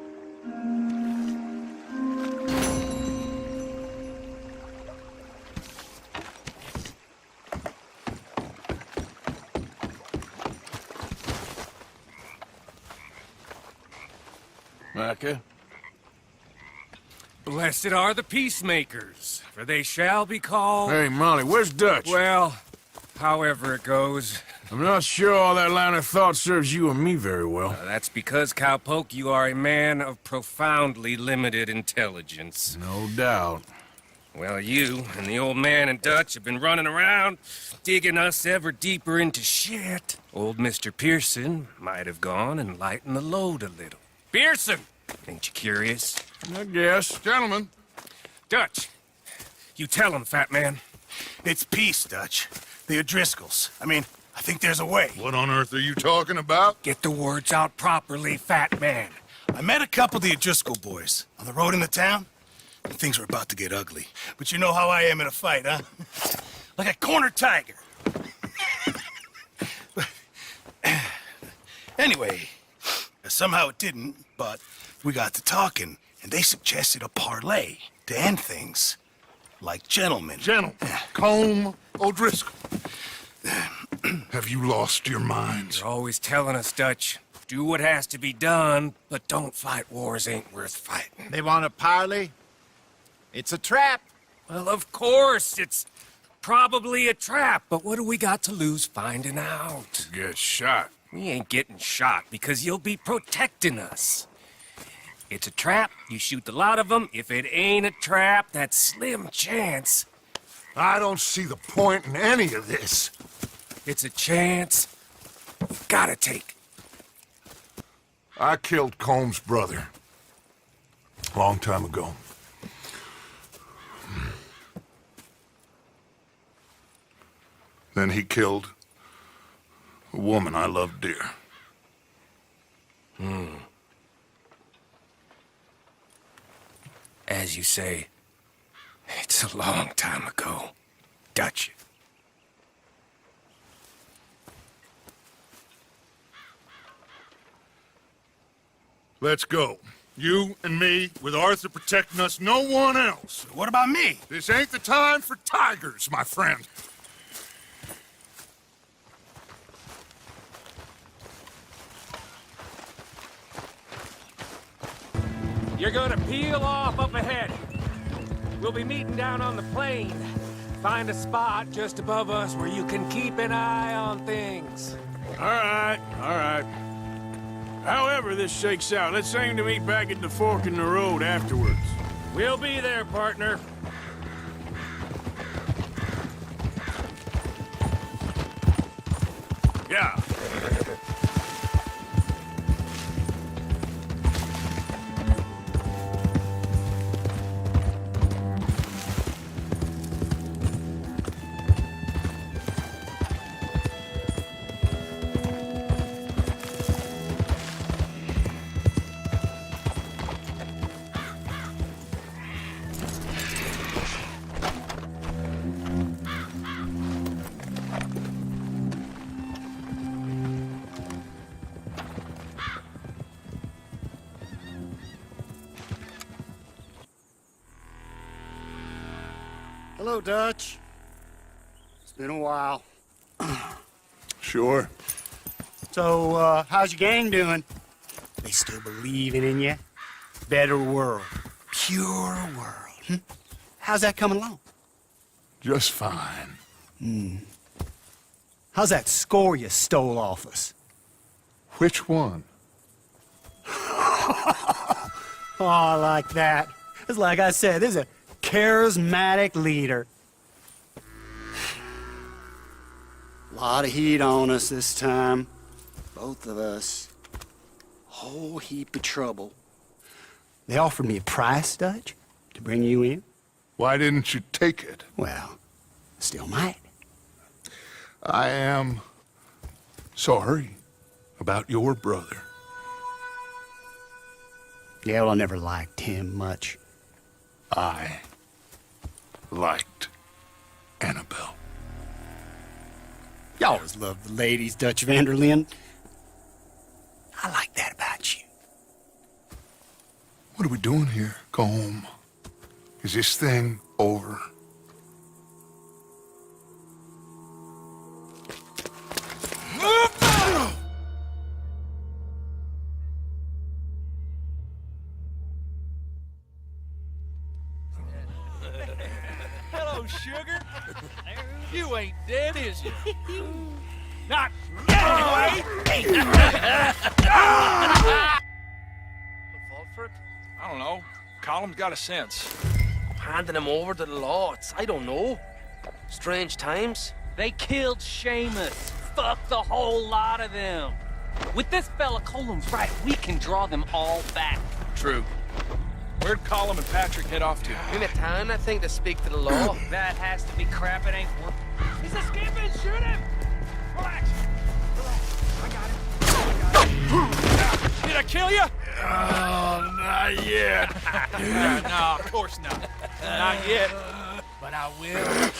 A: Micah?
J: Blessed are the peacemakers, for they shall be called...
A: Hey, Molly, where's Dutch?
J: Well, however it goes.
A: I'm not sure all that line of thought serves you and me very well.
J: That's because, Cowpoke, you are a man of profoundly limited intelligence.
A: No doubt.
J: Well, you and the old man and Dutch have been running around, digging us ever deeper into shit. Old Mr. Pearson might have gone and lightened the load a little. Pearson! Ain't you curious?
A: I guess.
Q: Gentlemen.
J: Dutch, you tell him, fat man.
G: It's peace, Dutch. The O'Driscolls. I think there's a way.
K: What on earth are you talking about?
J: Get the words out properly, fat man.
G: I met a couple of the O'Driscoll boys on the road into town. Things were about to get ugly. But you know how I am in a fight, huh? Like a corner tiger. Anyway, somehow it didn't, but we got to talking, and they suggested a parlay to end things. Like gentlemen.
K: Gentlemen. Combe O'Driscoll. Have you lost your minds?
J: You're always telling us, Dutch. Do what has to be done, but don't fight wars ain't worth fighting.
B: They want a parley? It's a trap.
J: Well, of course, it's probably a trap, but what do we got to lose finding out?
D: Get shot.
J: We ain't getting shot because you'll be protecting us. It's a trap, you shoot the lot of them. If it ain't a trap, that's slim chance.
K: I don't see the point in any of this.
J: It's a chance you've gotta take.
K: I killed Combs' brother. A long time ago. Then he killed a woman I loved dear.
J: As you say, it's a long time ago, Dutch.
K: Let's go. You and me, with Arthur protecting us, no one else.
G: What about me?
K: This ain't the time for tigers, my friend.
J: You're gonna peel off up ahead. We'll be meeting down on the plain. Find a spot just above us where you can keep an eye on things.
D: All right, all right. However this shakes out, let's aim to meet back at the fork in the road afterwards.
J: We'll be there, partner.
D: Yeah.
U: Hello, Dutch. It's been a while.
K: Sure.
U: So, how's your gang doing? They still believing in you? Better world. Pure world. How's that coming along?
K: Just fine.
U: How's that score you stole off us?
K: Which one?
U: Oh, I like that. It's like I said, there's a charismatic leader. Lot of heat on us this time. Both of us. Whole heap of trouble. They offered me a price, Dutch, to bring you in.
K: Why didn't you take it?
U: Well, still might.
K: I am sorry about your brother.
U: Yeah, well, I never liked him much.
K: I liked Annabelle.
U: You always loved the ladies, Dutch Vanderlyn. I like that about you.
K: What are we doing here? Go home. Is this thing over?
H: Hello, sugar. You ain't dead, is you? Not
A: Fault for it? I don't know. Column's got a sense.
V: Handing him over to the law, I don't know. Strange times.
H: They killed Seamus. Fuck the whole lot of them. With this fella Colum's right, we can draw them all back.
A: True. Where'd Colum and Patrick head off to?
V: In a town, I think, to speak to the law.
H: That has to be crap. It ain't worth. He's escaping. Shoot him. Relax. Relax. I got him. Get
J: I kill you?
A: Oh, not yet.
J: No, of course not. Not yet. But I will.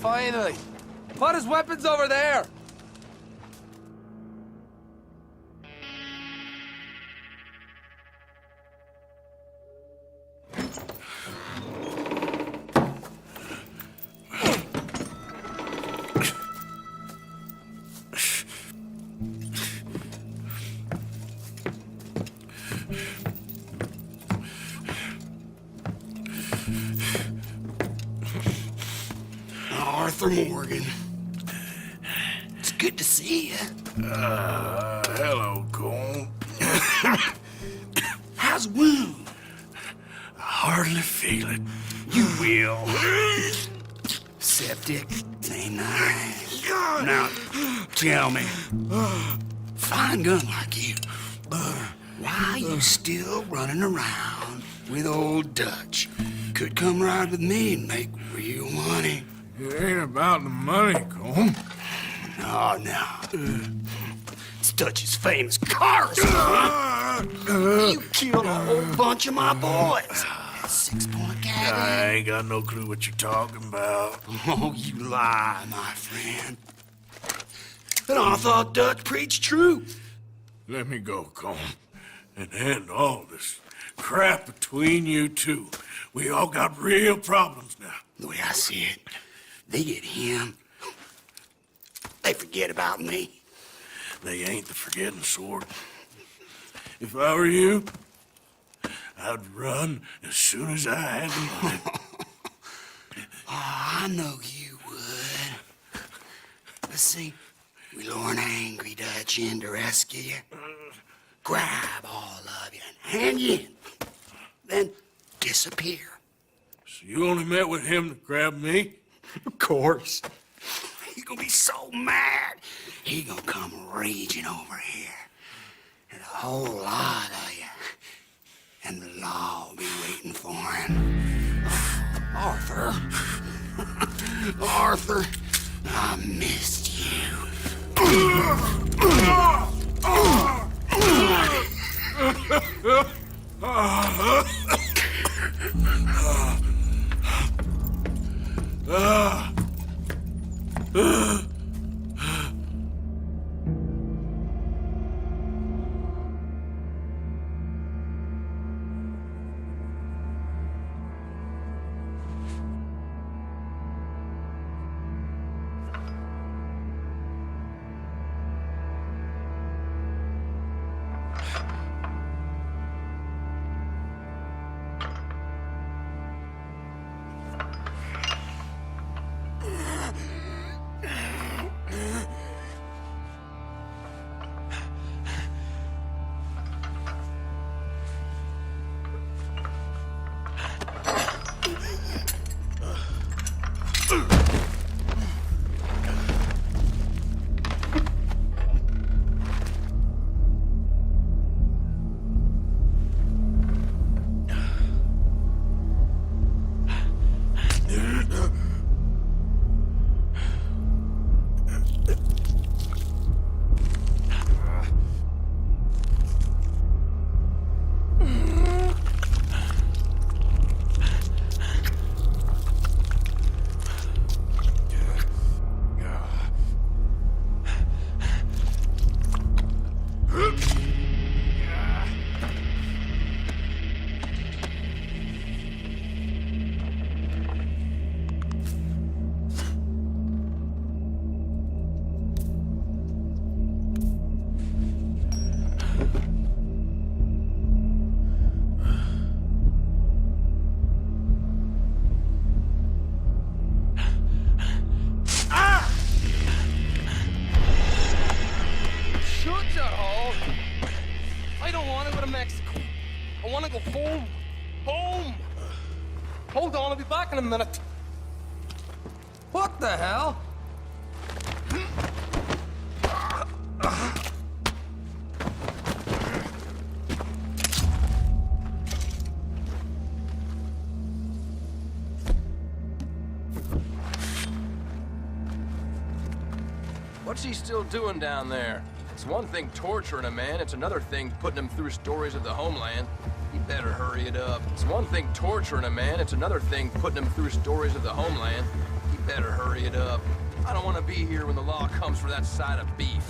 T: Finally! Put his weapons over there!
U: Arthur Morgan. It's good to see you.
A: Hello, Cole.
U: How's the wound?
A: I hardly feel it. You will.
U: Septic, same night. Now, tell me, fine gun like you, why you still running around with old Dutch? Could come ride with me and make real money.
A: It ain't about the money, Cole.
U: No. It's Dutch's famous cars. You killed a whole bunch of my boys. 6-point gag.
A: I ain't got no clue what you're talking about.
U: Oh, you lie, my friend. But I thought Dutch preached truth.
A: Let me go, Cole, and end all this crap between you two. We all got real problems now.
U: The way I see it, they get him. They forget about me.
A: They ain't the forgetting sort. If I were you, I'd run as soon as I had the money.
U: I know you would. Let's see, we lure an angry Dutch in to rescue you, grab all of you and hand you in, then disappear.
A: So you only met with him to grab me?
U: Of course. He's gonna be so mad, he gonna come raging over here. And a whole lot of you. And the law will be waiting for him. Arthur. Arthur, I missed you.
V: Mexico. I want to go home. Home! Hold on, I'll be back in a minute.
T: What the hell?
F: What's he still doing down there? It's one thing torturing a man, it's another thing putting him through stories of the homeland. He better hurry it up. It's one thing torturing a man, it's another thing putting him through stories of the homeland. He better hurry it up. I don't want to be here when the law comes for that side of beef.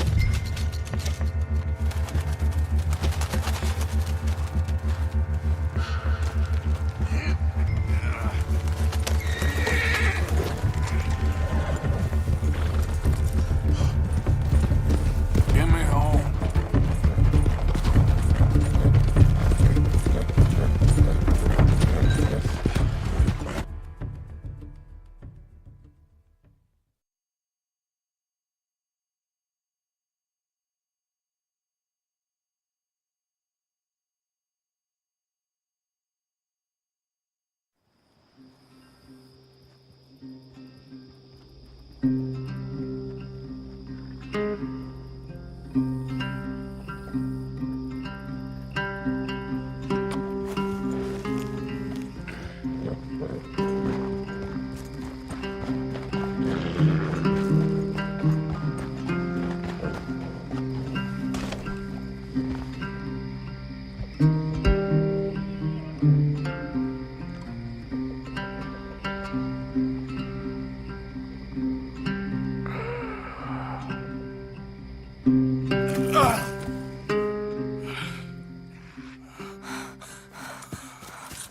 D: Get me home.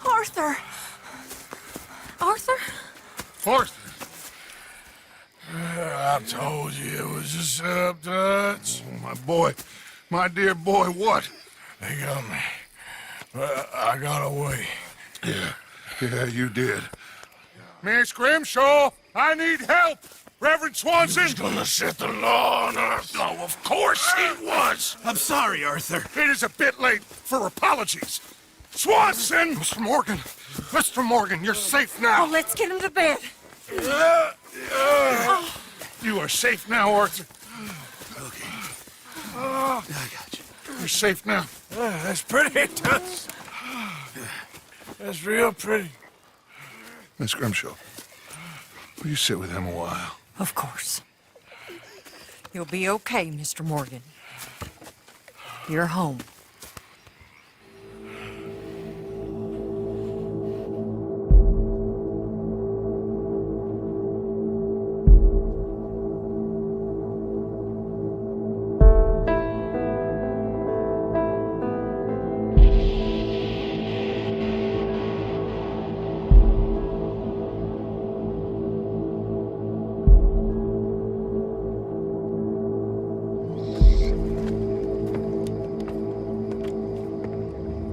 I: Arthur! Arthur?
D: Arthur! I told you it was a setup, Dutch.
K: Oh, my boy. My dear boy, what?
D: They got me. I got away.
K: Yeah, you did. Miss Grimshaw, I need help! Reverend Swanson!
D: He's gonna set the law on us.
K: Oh, of course he was!
Q: I'm sorry, Arthur.
K: It is a bit late for apologies. Swanson! Mr. Morgan, you're safe now.
I: Oh, let's get him to bed.
K: You are safe now, Arthur.
Q: Okay.
K: I got you. You're safe now.
D: That's pretty, Dutch. That's real pretty.
K: Miss Grimshaw, will you sit with him a while?
I: Of course. You'll be okay, Mr. Morgan. You're home.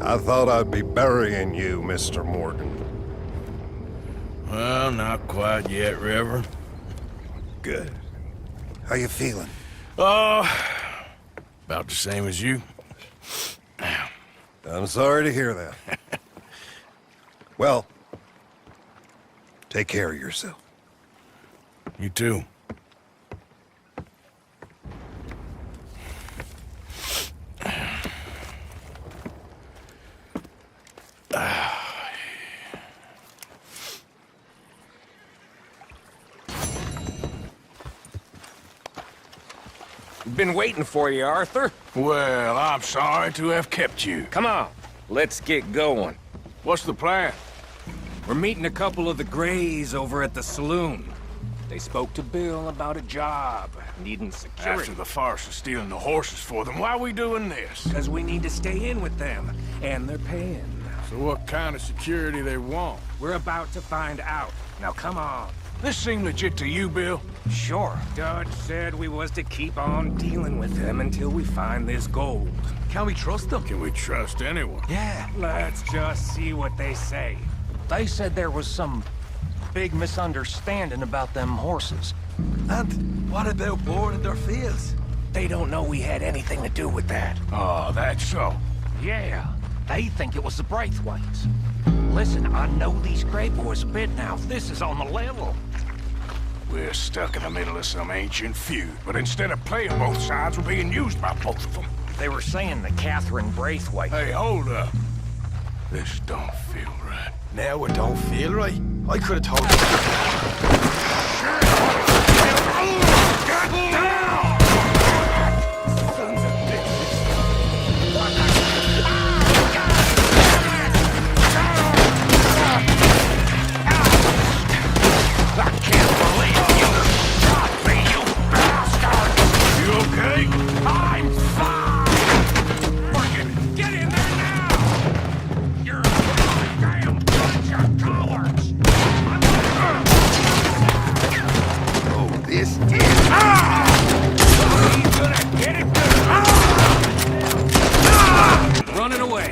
N: I thought I'd be burying you, Mr. Morgan.
D: Well, not quite yet, Reverend.
N: Good. How you feeling?
D: Oh, about the same as you.
N: I'm sorry to hear that. Well, take care of yourself.
D: You too.
J: Been waiting for you, Arthur.
D: Well, I'm sorry to have kept you.
J: Come on, let's get going.
D: What's the plan?
J: We're meeting a couple of the Grays over at the saloon. They spoke to Bill about a job, needing security.
D: After the farce of stealing the horses for them, why are we doing this?
J: Because we need to stay in with them, and they're paying.
D: So what kind of security they want?
J: We're about to find out. Now come on.
D: This seem legit to you, Bill?
J: Sure. Dutch said we was to keep on dealing with them until we find this gold.
D: Can we trust them? Can we trust anyone?
J: Yeah. Let's just see what they say. They said there was some big misunderstanding about them horses.
C: And what about boarding their fields?
J: They don't know we had anything to do with that.
D: Oh, that's so.
J: Yeah, they think it was the Braithwaites. Listen, I know these Grey boys a bit now. This is on the level.
A: We're stuck in the middle of some ancient feud, but instead of playing both sides, we're being used by both of them.
J: They were saying that Catherine Braithwaite...
A: Hey, hold up. This don't feel right.
C: Now it don't feel right. I could have told you.
A: Get down! Sons of
J: I can't believe you shot me, you bastard!
A: You okay?
J: I'm fine! Morgan, get in there now! You're a goddamn bunch of cowards!
K: Oh, this is...
J: He's gonna get it good! Running away.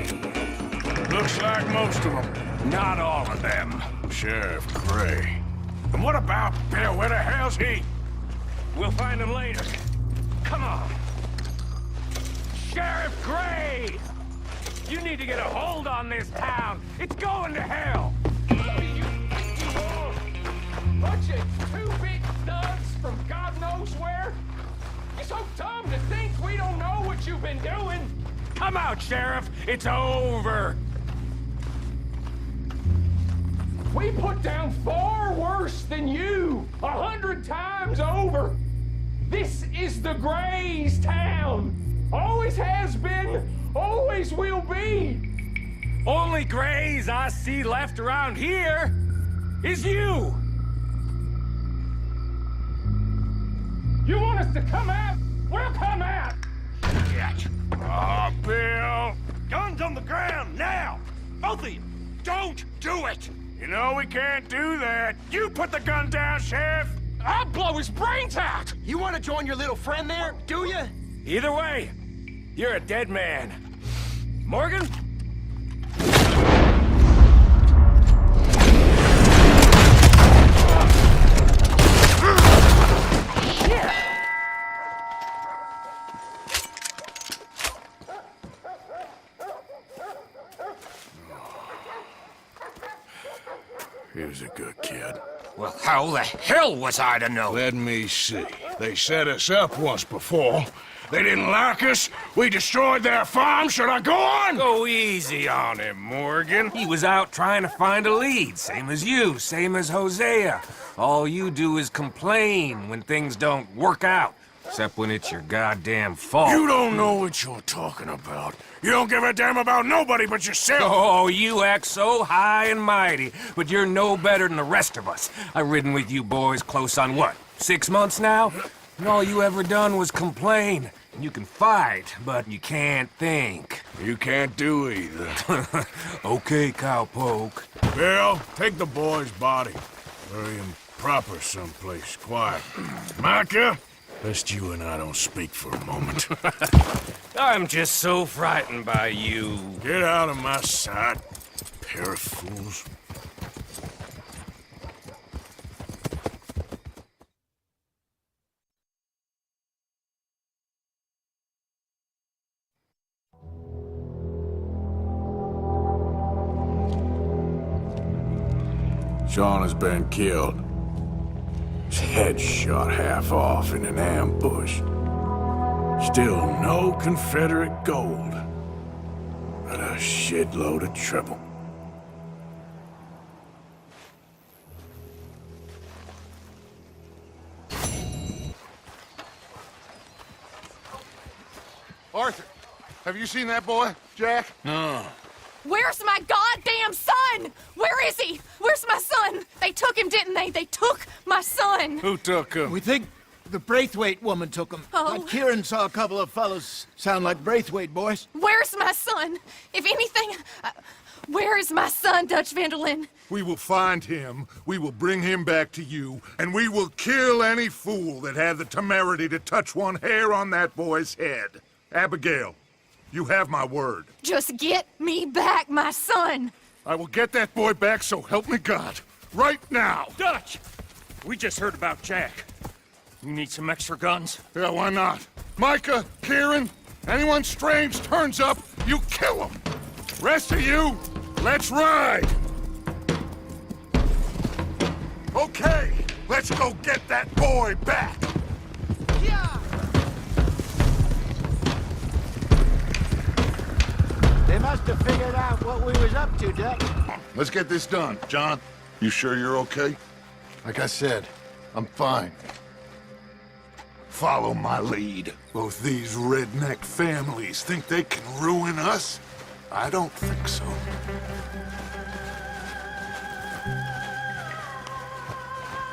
A: Looks like most of them.
J: Not all of them.
A: Sheriff Gray. And what about Bill? Where the hell's he?
J: We'll find him later. Come on. Sheriff Gray! You need to get a hold on this town. It's going to hell.
V: Bunch of two-bit studs from God knows where. You're so dumb to think we don't know what you've been doing.
J: Come out, Sheriff. It's over.
V: We put down far worse than you, 100 times over. This is the Grays' town. Always has been, always will be.
J: Only Grays I see left around here is you.
V: You want us to come out? We'll come out.
A: Oh, Bill.
J: Guns on the ground, now! Both of you! Don't do it!
A: You know we can't do that. You put the gun down, Sheriff.
V: I'll blow his brains out!
B: You want to join your little friend there, do you?
J: Either way, you're a dead man. Morgan?
A: He was a good kid.
J: Well, how the hell was I to know?
A: Let me see. They set us up once before. They didn't like us. We destroyed their farm. Should I go on?
J: Go easy on him, Morgan. He was out trying to find a lead, same as you, same as Hosea. All you do is complain when things don't work out. Except when it's your goddamn fault.
A: You don't know what you're talking about. You don't give a damn about nobody but yourself.
J: Oh, you act so high and mighty, but you're no better than the rest of us. I've ridden with you boys close on what, 6 months now? And all you ever done was complain. You can fight, but you can't think.
A: You can't do either.
J: Okay, cowpoke.
A: Bill, take the boy's body. Bury him proper someplace, quiet. Micah, best you and I don't speak for a moment.
J: I'm just so frightened by you.
A: Get out of my sight, pair of fools. Sean has been killed. His head shot half off in an ambush. Still no Confederate gold, but a shitload of trouble.
K: Arthur, have you seen that boy, Jack?
A: No.
I: Where's my goddamn son? Where is he? Where's my son? They took him, didn't they? They took my son.
A: Who took him?
B: We think the Braithwaite woman took him.
I: Oh.
B: But Kieran saw a couple of fellows sound like Braithwaite boys.
I: Where's my son? If anything, where is my son, Dutch Vanderlyn?
K: We will find him, we will bring him back to you, and we will kill any fool that had the temerity to touch one hair on that boy's head. Abigail, you have my word.
I: Just get me back, my son.
K: I will get that boy back, so help me God. Right now.
J: Dutch! We just heard about Jack. You need some extra guns?
K: Yeah, why not? Micah, Kieran, anyone strange turns up, you kill him. Rest of you, let's ride. Okay, let's go get that boy back.
B: They must have figured out what we was up to, Duck.
K: Let's get this done. John, you sure you're okay?
P: Like I said, I'm fine.
K: Follow my lead. Both these redneck families think they can ruin us? I don't think so.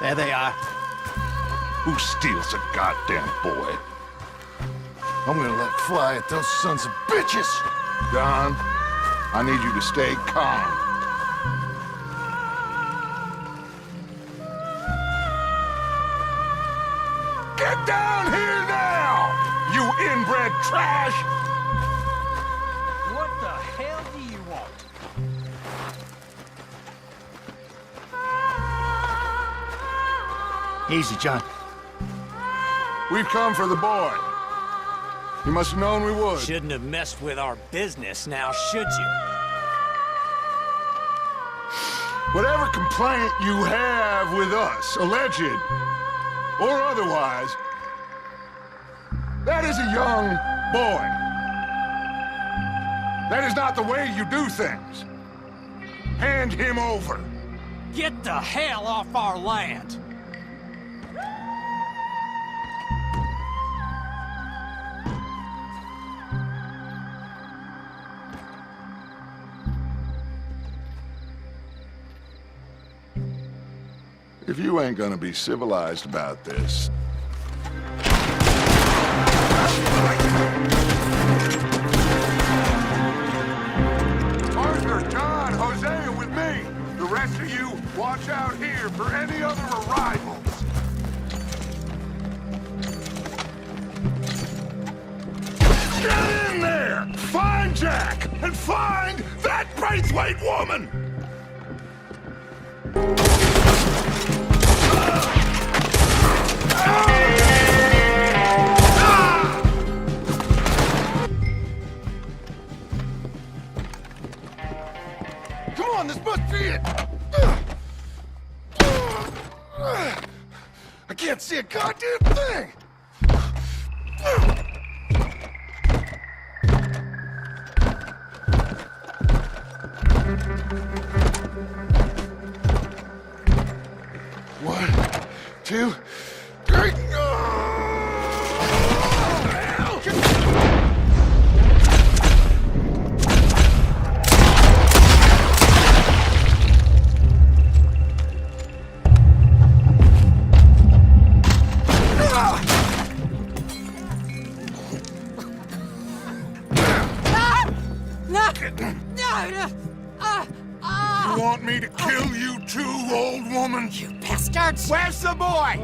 B: There they are.
K: Who steals a goddamn boy?
P: I'm gonna let fly at those sons of bitches.
K: Don, I need you to stay calm. Get down here now, you inbred trash!
H: What the hell do you want?
B: Easy, John.
K: We've come for the boy. You must have known we would.
E: Shouldn't have messed with our business now, should you?
K: Whatever complaint you have with us, alleged or otherwise, that is a young boy. That is not the way you do things. Hand him over.
E: Get the hell off our land!
K: If you ain't gonna be civilized about this... Arthur, John, Hosea with me. The rest of you, watch out here for any other arrivals. Get in there! Find Jack! And find that Braithwaite woman!
P: Come on, this must be it! I can't see a goddamn thing! One, two, three.
K: You want me to kill you too, old woman?
I: You bastards!
B: Where's the boy?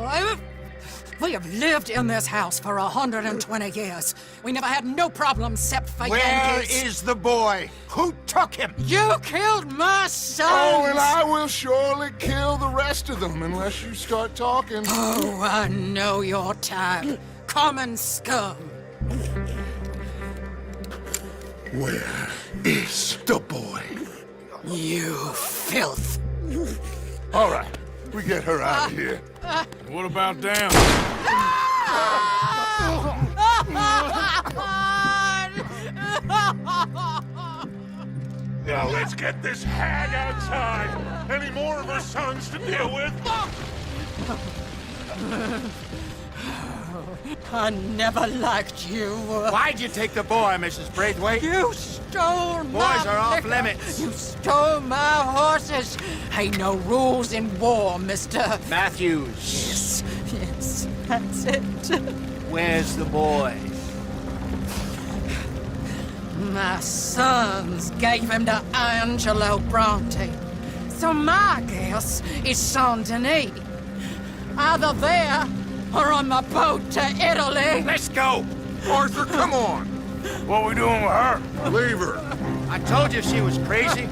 I: We have lived in this house for 120 years. We never had no problems except for
B: Where
I: Yankees.
B: is the boy? Who took him?
I: You killed my son!
K: Oh, and I will surely kill the rest of them unless you start talking.
I: Oh, I know your type. Common scum.
K: Where is the boy?
I: You filth.
K: All right, we get her out of here.
D: What about down?
K: Now let's get this hag outside. Any more of her sons to deal with?
I: I never liked you.
B: Why'd you take the boy, Mrs. Braithwaite?
I: You stole my
B: Boys are off
I: liquor.
B: limits.
I: You stole my horses. Ain't no rules in war, mister.
B: Matthews.
I: Yes, that's it.
B: Where's the boy?
I: My sons gave him to Angelo Bronte. So my guess is Saint Denis. Either there or on the boat to Italy.
B: Let's go.
K: Arthur, come on.
D: What we doing with her?
K: Leave her.
B: I told you she was crazy.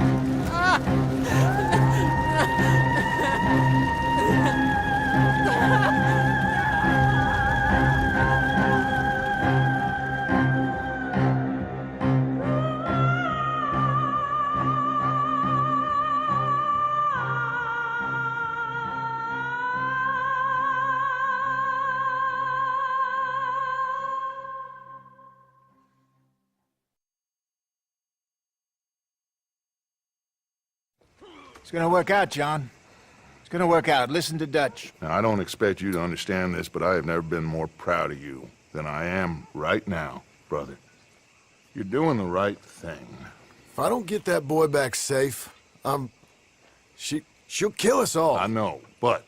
B: It's gonna work out, John. It's gonna work out. Listen to Dutch.
K: Now, I don't expect you to understand this, but I have never been more proud of you than I am right now, brother. You're doing the right thing.
P: If I don't get that boy back safe, she'll kill us all.
K: I know, but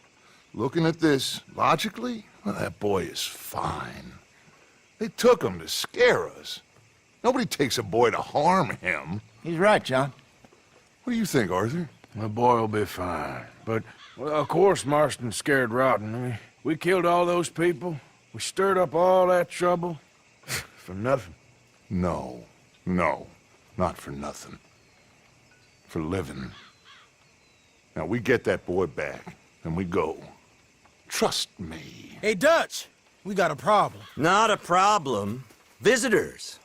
K: looking at this logically, well, that boy is fine. They took him to scare us. Nobody takes a boy to harm him.
B: He's right, John.
K: What do you think, Arthur?
D: The boy will be fine. But, well, of course Marston's scared rotten. I mean, we killed all those people. We stirred up all that trouble. For nothing.
K: No, not for nothing. For living. Now, we get that boy back, and we go. Trust me.
C: Hey, Dutch, we got a problem.
M: Not a problem. Visitors.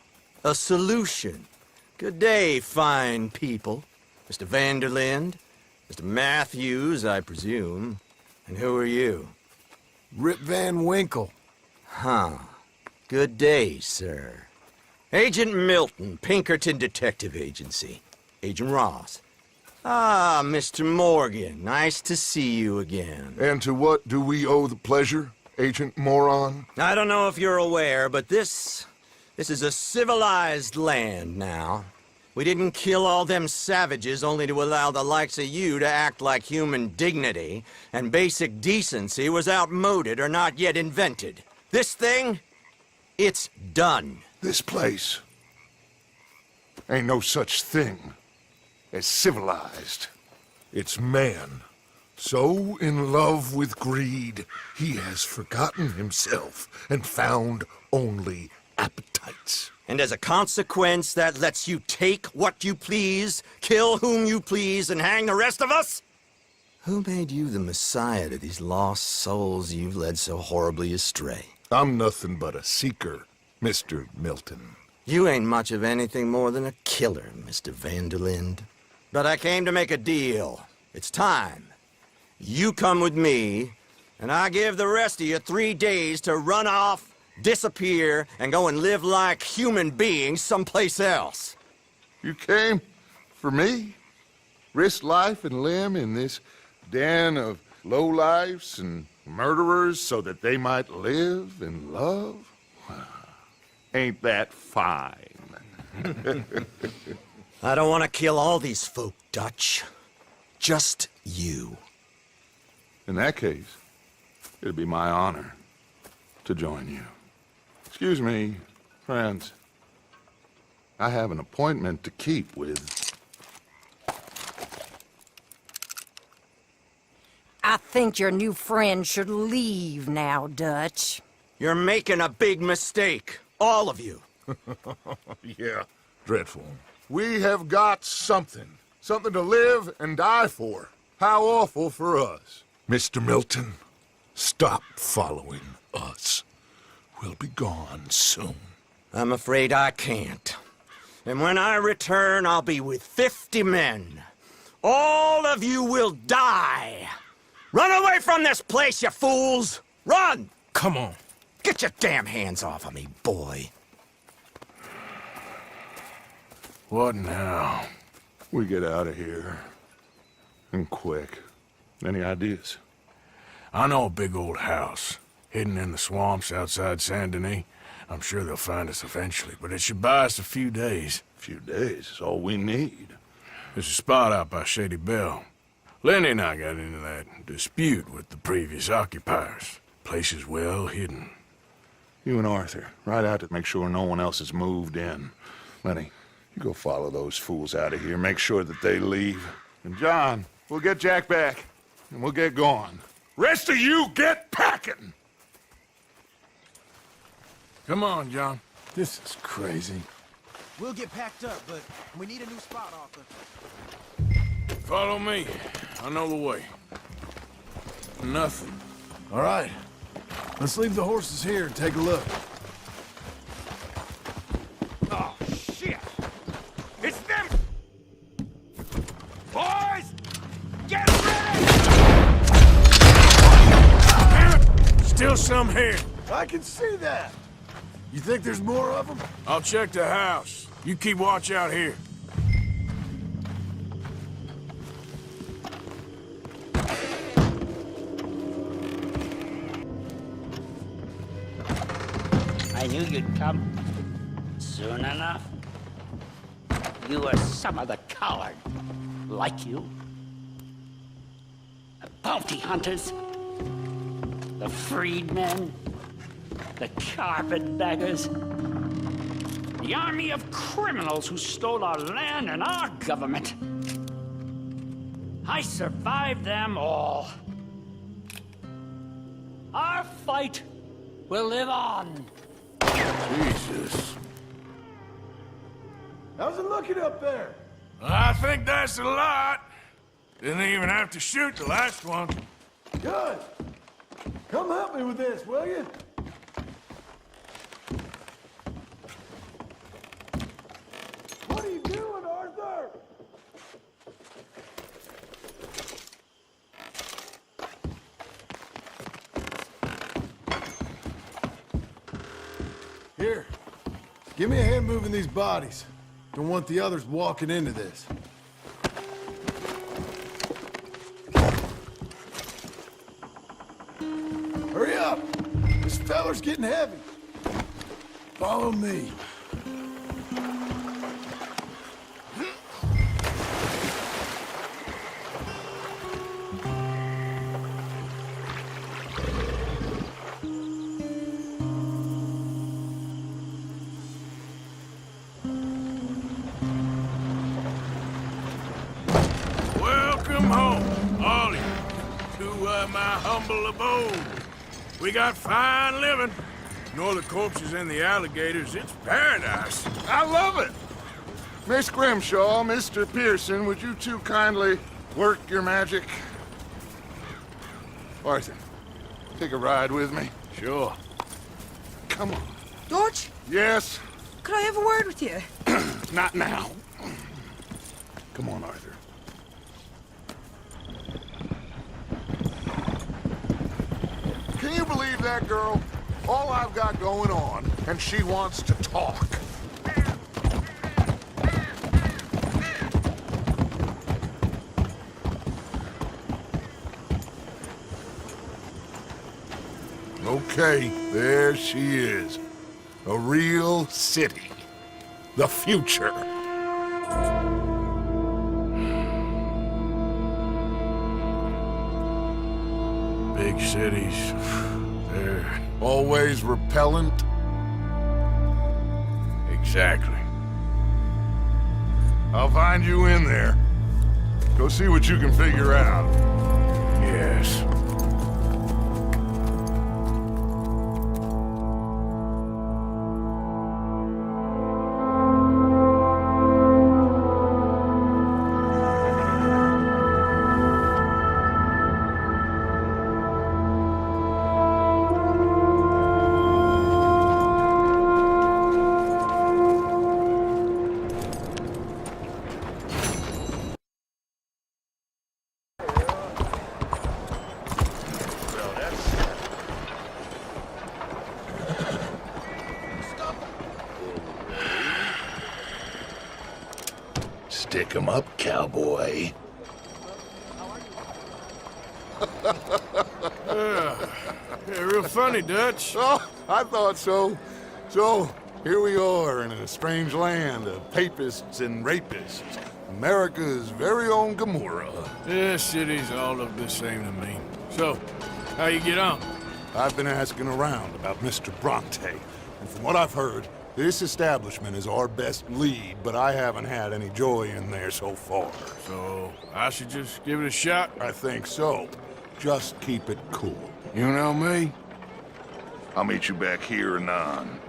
M: A solution. Good day, fine people. Mr. Vanderlind, Mr. Matthews, I presume. And who are you?
P: Rip Van Winkle.
M: Huh. Good day, sir. Agent Milton, Pinkerton Detective Agency. Agent Ross. Ah, Mr. Morgan, nice to see you again.
K: And to what do we owe the pleasure, Agent Moron?
M: I don't know if you're aware, but this is a civilized land now. We didn't kill all them savages only to allow the likes of you to act like human dignity, and basic decency was outmoded or not yet invented. This thing, it's done.
K: This place ain't no such thing as civilized. It's man, so in love with greed, he has forgotten himself and found only appetites.
M: And as a consequence, that lets you take what you please, kill whom you please, and hang the rest of us? Who made you the messiah to these lost souls you've led so horribly astray?
K: I'm nothing but a seeker, Mr. Milton.
M: You ain't much of anything more than a killer, Mr. Vanderlind. But I came to make a deal. It's time. You come with me, and I give the rest of you 3 days to run off, disappear, and go and live like human beings someplace else.
K: You came for me? Risk life and limb in this den of lowlifes and murderers so that they might live and love? Ain't that fine?
M: I don't want to kill all these folk, Dutch. Just you.
K: In that case, it'd be my honor to join you. Excuse me, friends. I have an appointment to keep with...
O: I think your new friend should leave now, Dutch.
M: You're making a big mistake. All of you.
K: Yeah, dreadful. We have got something. Something to live and die for. How awful for us. Mr. Milton, stop following us. We'll be gone soon.
M: I'm afraid I can't. And when I return, I'll be with 50 men. All of you will die. Run away from this place, you fools! Run!
C: Come on.
M: Get your damn hands off of me, boy.
D: What now?
K: We get out of here. And quick. Any ideas?
D: I know a big old house, hidden in the swamps outside Saint Denis. I'm sure they'll find us eventually, but it should buy us a few days.
K: A few days is all we need.
D: There's a spot out by Shady Bell. Lenny and I got into that dispute with the previous occupiers. Place is well hidden.
K: You and Arthur, ride out to make sure no one else has moved in. Lenny, you go follow those fools out of here. Make sure that they leave. And John, we'll get Jack back, and we'll get going. Rest of you, get packing!
D: Come on, John.
C: This is crazy.
B: We'll get packed up, but we need a new spot, Arthur.
D: Follow me. I know the way. Nothing.
P: All right. Let's leave the horses here and take a look.
V: Oh, shit! It's them! Boys! Get ready!
D: Still some here.
P: I can see that. You think there's more of them?
D: I'll check the house. You keep watch out here.
G: knew you'd come. Soon enough. You were some of the coward, like you. The bounty hunters, the freedmen, the carpetbaggers, the army of criminals who stole our land and our government. I survived them all. Our fight will live on.
D: Jesus.
C: How's it looking up there?
A: I think that's a lot. Didn't even have to shoot the last one.
C: Good. Come help me with this, will you? What are you doing, Arthur? Here. Give me a hand moving these bodies. Don't want the others walking into this. Hurry up! This feller's getting heavy. Follow me.
A: Welcome home, all of you, to my humble abode. We got fine living. Ignore the corpses and the alligators. It's paradise.
K: I love it. Miss Grimshaw, Mr. Pearson, would you two kindly work your magic? Arthur, take a ride with me.
A: Sure.
K: Come on.
R: Dutch,
K: Yes?
R: could I have a word with you?
K: Not now. Come on, Arthur. Can you believe that girl? All I've got going on, and she wants to talk. Okay, there she is. A real city. The future.
A: Big cities. They're
K: always repellent.
A: Exactly.
K: I'll find you in there. Go see what you can figure out.
A: Yes.
K: Stick 'em up, cowboy.
A: Yeah, real funny, Dutch.
K: Oh, I thought so. So, here we are in a strange land of papists and rapists. America's very own Gomorrah.
A: Yeah, cities all look the same to me. So, how you get on?
K: I've been asking around about Mr. Bronte, and from what I've heard, this establishment is our best lead, but I haven't had any joy in there so far.
A: So, I should just give it a shot?
K: I think so. Just keep it cool.
A: You know me?
K: I'll meet you back here anon.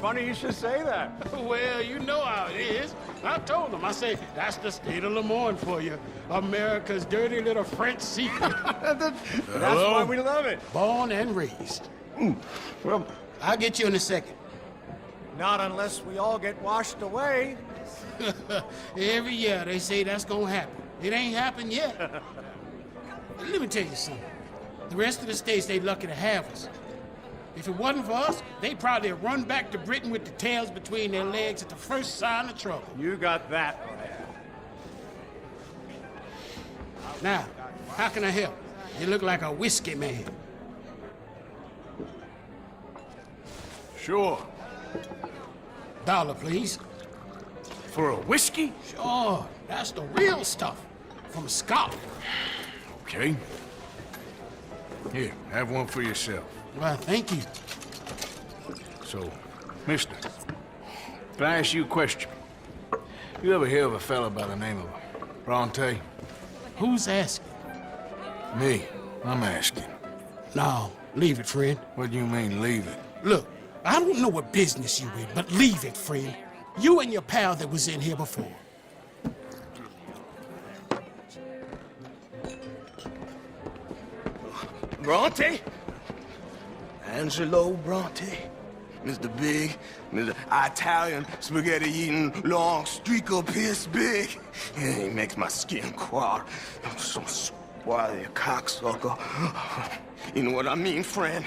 V: Funny you should say that. Well, you know how it is. I told them. I say, that's the state of Lemoyne for you. America's dirty little French secret. That's why we love it. Born and raised. Well, I'll get you in a second.
S: Not unless we all get washed away.
V: Every year they say that's gonna happen. It ain't happened yet. Let me tell you something. The rest of the states, they lucky to have us.
L: If it wasn't for us, they'd probably have run back to Britain with the tails between their legs at the first sign of trouble.
S: You got that right.
L: Now, how can I help? You look like a whiskey man.
A: Sure.
L: $1, please.
A: For a whiskey?
L: Sure, that's the real stuff. From Scotland.
A: Okay. Here, have one for yourself.
L: Well, thank you.
A: So, mister, can I ask you a question? You ever hear of a fella by the name of Bronte?
L: Who's asking?
A: Me. I'm asking.
L: No, leave it, friend.
A: What do you mean, leave it?
L: Look, I don't know what business you in, but leave it, friend. You and your pal that was in here before.
U: Bronte? Angelo Bronte. Mr. Big, Mr. Italian spaghetti-eating long streaker piss big. He makes my skin crawl. I'm so swarthy, cocksucker. You know what I mean, friend?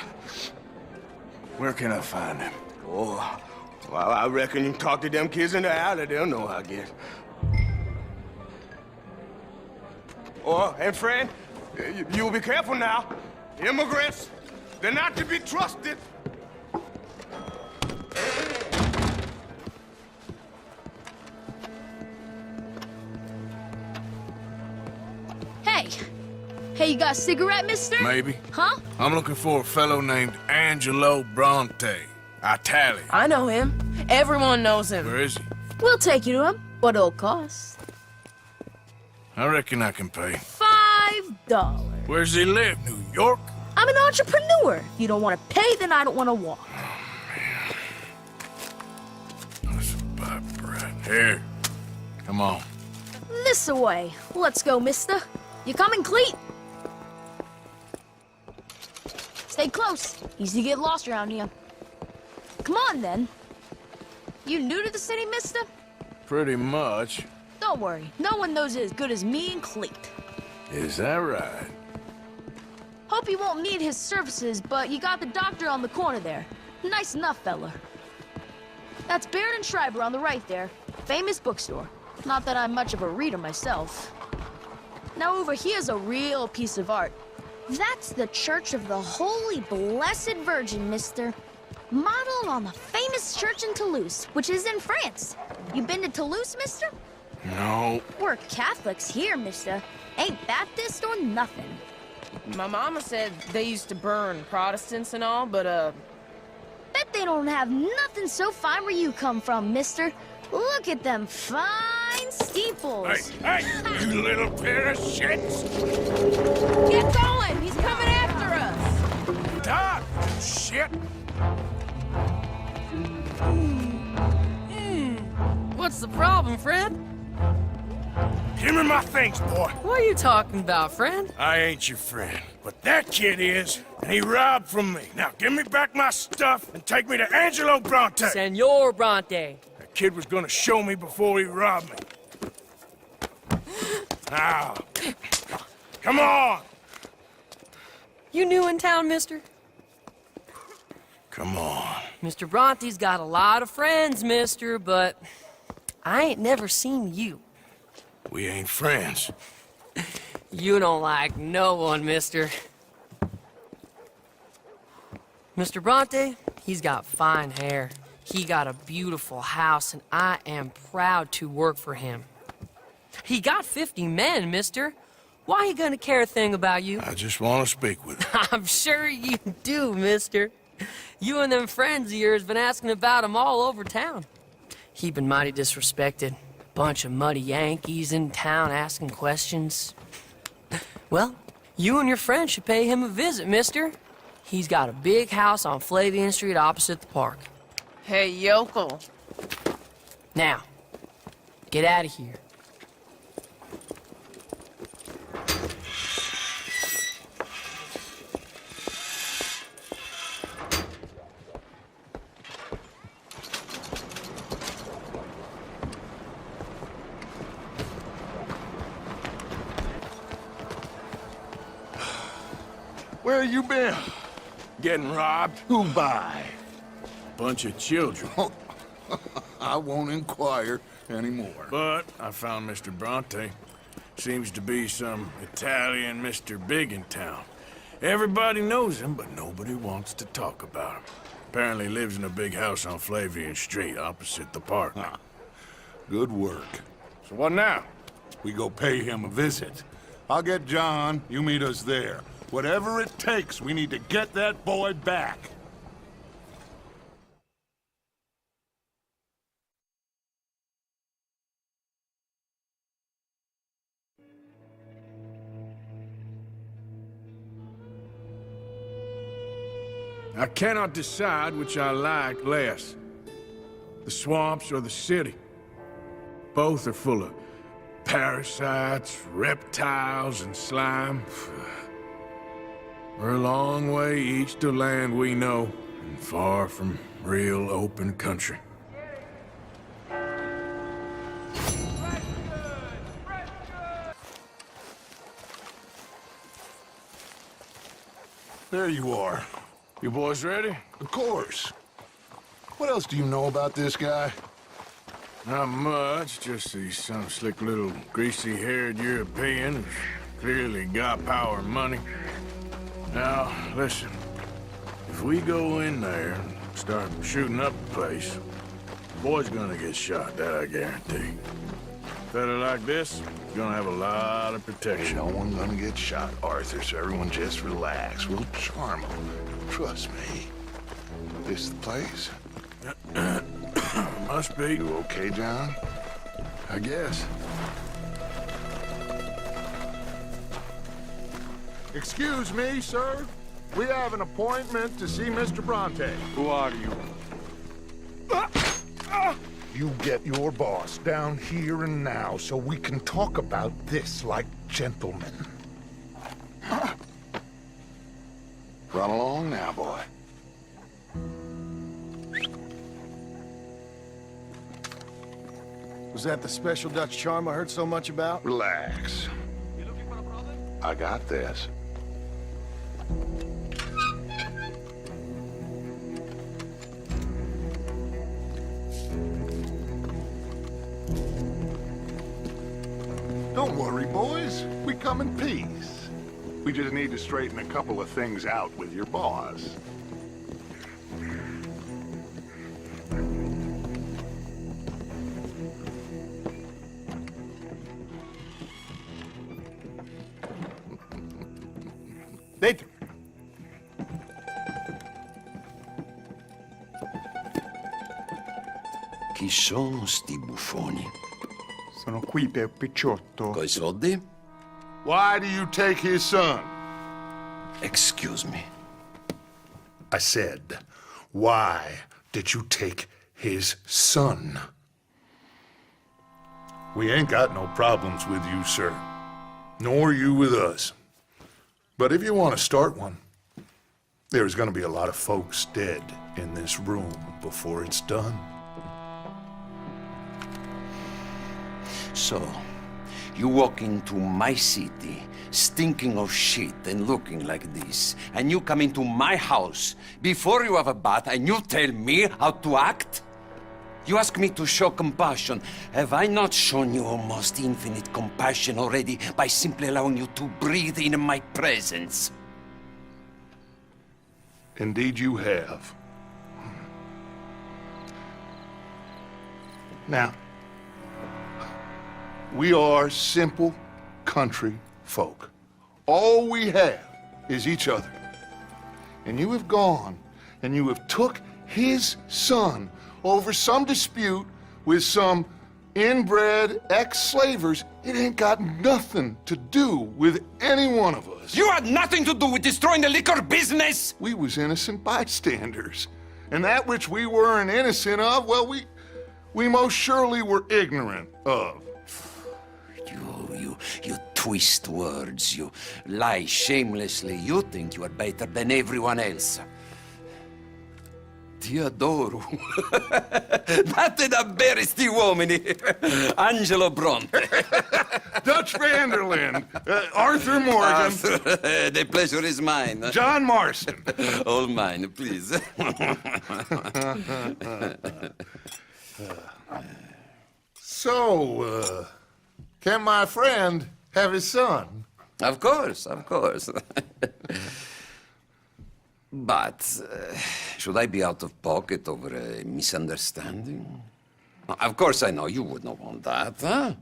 A: Where can I find him?
U: Oh, well, I reckon you can talk to them kids in the alley. They'll know how I get. Oh, and friend, you'll be careful now. Immigrants, they're not to be trusted.
W: Hey, you got a cigarette, mister?
A: Maybe.
W: Huh?
A: I'm looking for a fellow named Angelo Bronte. Italian.
X: I know him. Everyone knows him.
A: Where is he?
W: We'll take you to him. What it'll cost?
A: I reckon I can pay.
W: $5.
A: Where does he live? New York?
W: I'm an entrepreneur. If you don't want to pay, then I don't want to walk.
A: That's about right. Here. Come on.
W: This away. Let's go, mister. You coming, Cleet? Stay close. Easy to get lost around here. Come on, then. You new to the city, mister?
A: Pretty much.
W: Don't worry. No one knows it as good as me and Cleet.
A: Is that right?
W: Hope you won't need his services, but you got the doctor on the corner there. Nice enough, fella. That's Baird and Schreiber on the right there. Famous bookstore. Not that I'm much of a reader myself. Now over here's a real piece of art. That's the Church of the Holy Blessed Virgin, mister. Modeled on the famous church in Toulouse, which is in France. You been to Toulouse, mister?
A: No.
W: We're Catholics here, mister. Ain't Baptist or nothing.
X: My mama said they used to burn Protestants and all, but,
W: Bet they don't have nothing so fine where you come from, mister. Look at them fine steeples.
A: Hey, you little pair of shits!
X: get going! He's coming after us!
A: Doc! Shit!
X: What's the problem, friend?
A: Give me my things, boy.
X: What are you talking about, friend?
A: I ain't your friend, but that kid is, and he robbed from me. Now give me back my stuff and take me to Angelo Bronte.
X: Senor Bronte.
A: That kid was gonna show me before he robbed me. Now, come on!
X: You new in town, mister?
A: Come on.
X: Mr. Bronte's got a lot of friends, mister, but I ain't never seen you.
A: We ain't friends.
X: You don't like no one, mister. Mr. Bronte, he's got fine hair. He got a beautiful house, and I am proud to work for him. He got 50 men, mister. Why he gonna care a thing about you?
A: I just want to speak with him.
X: I'm sure you do, mister. You and them friends of yours been asking about him all over town. He been mighty disrespected. Bunch of muddy Yankees in town asking questions. Well, you and your friend should pay him a visit, mister. He's got a big house on Flavian Street opposite the park. Hey, yokel. Now, get out of here.
U: Where you been?
A: getting robbed.
K: Who by?
A: Bunch of children.
K: I won't inquire anymore.
A: But I found Mr. Bronte. Seems to be some Italian Mr. Big in town. Everybody knows him, but nobody wants to talk about him. Apparently lives in a big house on Flavian Street, opposite the park.
K: Good work.
A: So what now?
K: We go pay him a visit. I'll get John, you meet us there. Whatever it takes, we need to get that boy back.
A: I cannot decide which I like less. The swamps or the city. Both are full of parasites, reptiles, and slime. We're a long way east of land we know, and far from real open country.
K: There you are.
A: You boys ready?
K: Of course. What else do you know about this guy?
A: Not much, just he's some slick little greasy-haired European who's clearly got power and money. Now, listen. If we go in there and start shooting up the place, the boy's gonna get shot, that I guarantee. Fella like this, gonna have a lot of protection.
K: Ain't no one gonna get shot, Arthur, so everyone just relax. We'll charm him. Trust me. This the place?
A: Must be.
K: You okay, John?
A: I guess.
K: Excuse me, sir. We have an appointment to see Mr. Bronte.
U: Who are you?
K: You get your boss down here and now so we can talk about this like gentlemen. Run along now, boy.
C: Was that the special Dutch charm I heard so much about?
K: Relax.
U: You looking for a problem?
K: I got this. Don't worry, boys. We come in peace. We just need to straighten a couple of things out with your boss.
U: Dentro.
F: Chi sono sti buffoni?
U: Sono qui per Picciotto.
F: Coi soldi?
K: Why do you take his son?
F: Excuse me.
K: I said, why did you take his son? We ain't got no problems with you, sir. Nor you with us. But if you want to start one, there's gonna be a lot of folks dead in this room before it's done.
F: So, you walk into my city, stinking of shit and looking like this, and you come into my house before you have a bath and you tell me how to act? You ask me to show compassion. Have I not shown you almost infinite compassion already by simply allowing you to breathe in my presence?
K: Indeed you have. Now, we are simple country folk. All we have is each other. And you have gone and you have took his son over some dispute with some inbred ex-slavers. It ain't got nothing to do with any one of us.
F: You had nothing to do with destroying the liquor business!
K: We was innocent bystanders. And that which we weren't innocent of, well, we most surely were ignorant of.
F: You twist words, you lie shamelessly, you think you are better than everyone else. Ti adoro. Date davvero sti uomini. Angelo Bronte.
K: Dutch Vanderlyn. Arthur Morgan.
F: Arthur, the pleasure is mine.
K: John Marston.
F: All mine, please.
K: So, can my friend have his son?
F: Of course, of course. But should I be out of pocket over a misunderstanding? Of course I know you would not want that, huh?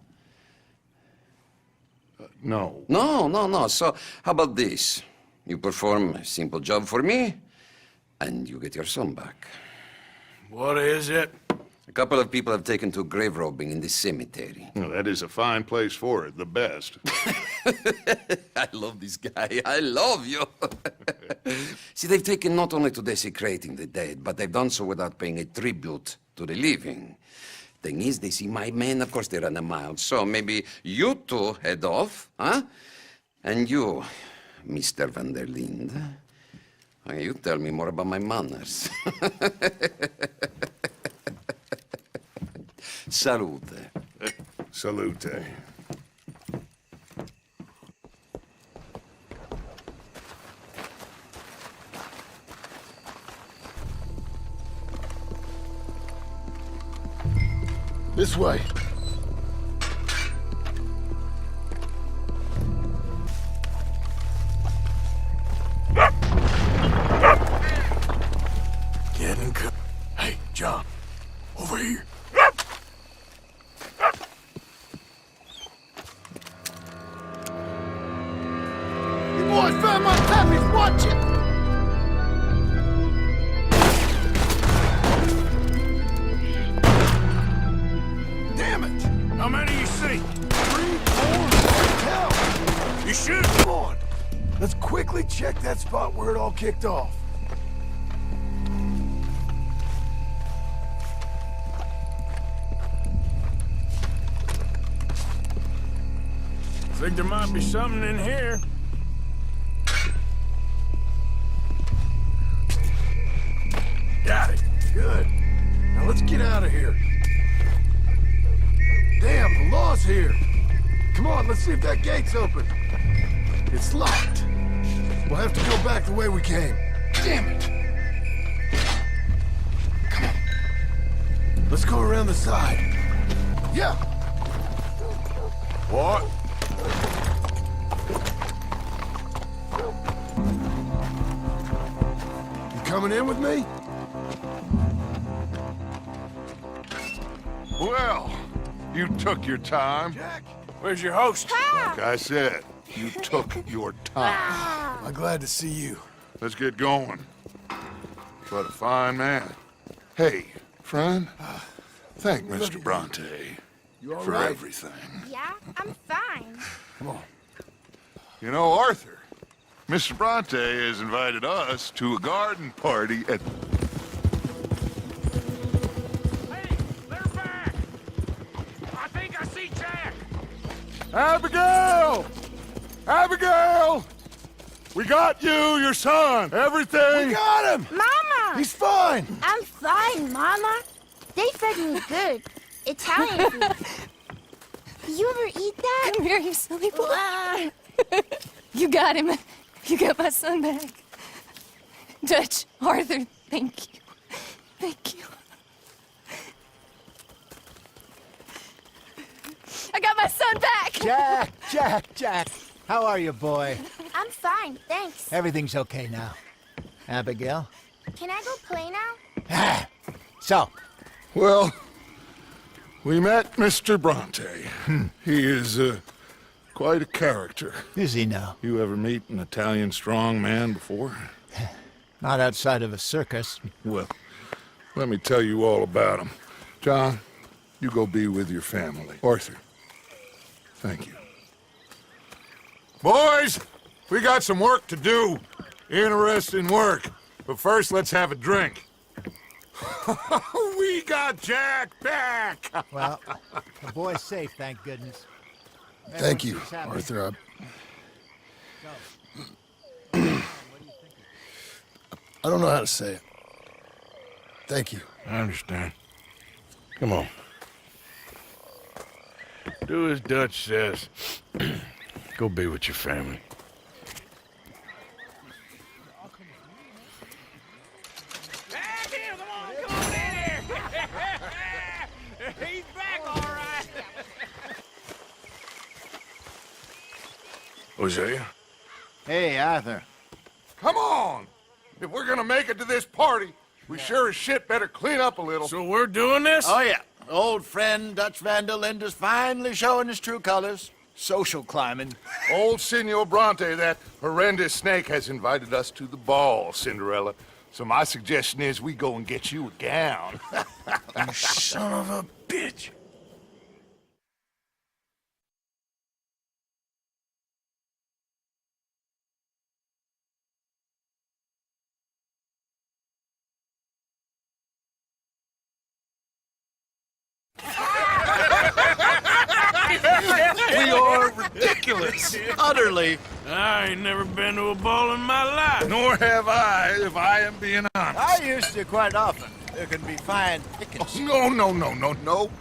K: No.
F: No. So how about this? You perform a simple job for me, and you get your son back.
D: What is it?
F: A couple of people have taken to grave robbing in this cemetery.
K: Well, that is a fine place for it, the best.
F: I love this guy. I love you. See, they've taken not only to desecrating the dead, but they've done so without paying a tribute to the living. Thing is, they see my men, of course they run a mile. So maybe you two head off, huh? And you, Mr. Van der Linde, you tell me more about my manners. Salute.
K: Salute.
P: This way.
D: Getting cut. Hey, John. Over here.
P: You boys found my puppies, watch it!
D: Damn it! How many you see?
C: 3, 4, hell!
D: You shoot!
C: Come on! Let's quickly check that spot where it all kicked off.
D: Think there might be something in here. Got it.
C: Good. Now let's get out of here. Damn, the law's here. Come on, let's see if that gate's open. It's locked. We'll have to go back the way we came. Damn it. Come on. Let's go around the side. Yeah.
D: What?
C: You coming in with me?
K: Well, you took your time.
C: Jack?
D: Where's your host?
K: Like I said, you took your time.
C: I'm glad to see you.
K: Let's get going. What a fine man. Hey, friend, thank Mr. Bronte
C: You all
K: for
C: right?
K: everything.
R: Yeah, I'm fine.
C: Come on.
K: You know, Arthur, Mr. Bronte has invited us to a garden party at...
V: Hey, they're back! I think I see Jack!
K: Abigail! Abigail! We got you, your son, everything!
C: We got him!
R: Mama!
C: He's fine!
R: I'm fine, Mama. They fed me good. Italian food. You ever eat that?
J: Come here, you silly boy. You got him. You got my son back. Dutch, Arthur, thank you. Thank you. I got my son back!
S: Jack. How are you, boy?
R: I'm fine, thanks.
S: Everything's okay now. Abigail?
R: Can I go play now?
S: So,
K: Well, we met Mr. Bronte. He is quite a character.
S: is he now?
K: You ever meet an Italian strong man before?
S: Not outside of a circus.
K: Well, let me tell you all about him. John, you go be with your family. Arthur, thank you. Boys, we got some work to do. Interesting work. But first, let's have a drink. We got Jack back!
S: Well, the boy's safe, thank goodness.
P: Thank you,
S: Everyone's happy.
P: Arthur. I don't know how to say it. Thank you.
D: I understand. Come on. Do as Dutch says. Go be with your family.
E: He's back, all right.
D: Hosea?
B: Hey, Arthur.
K: Come on! If we're gonna make it to this party, we sure as shit better clean up a little.
D: So we're doing this?
B: Oh, yeah. Old friend Dutch Van der Linde's finally showing his true colors. Social climbing.
K: Old Senor Bronte, that horrendous snake, has invited us to the ball, Cinderella. So my suggestion is we go and get you a gown.
D: You son of a bitch.
B: We are ridiculous. Utterly.
D: I ain't never been to a ball in my life.
K: Nor have I, if I am being honest.
B: I used to quite often. There can be fine pickings.
K: No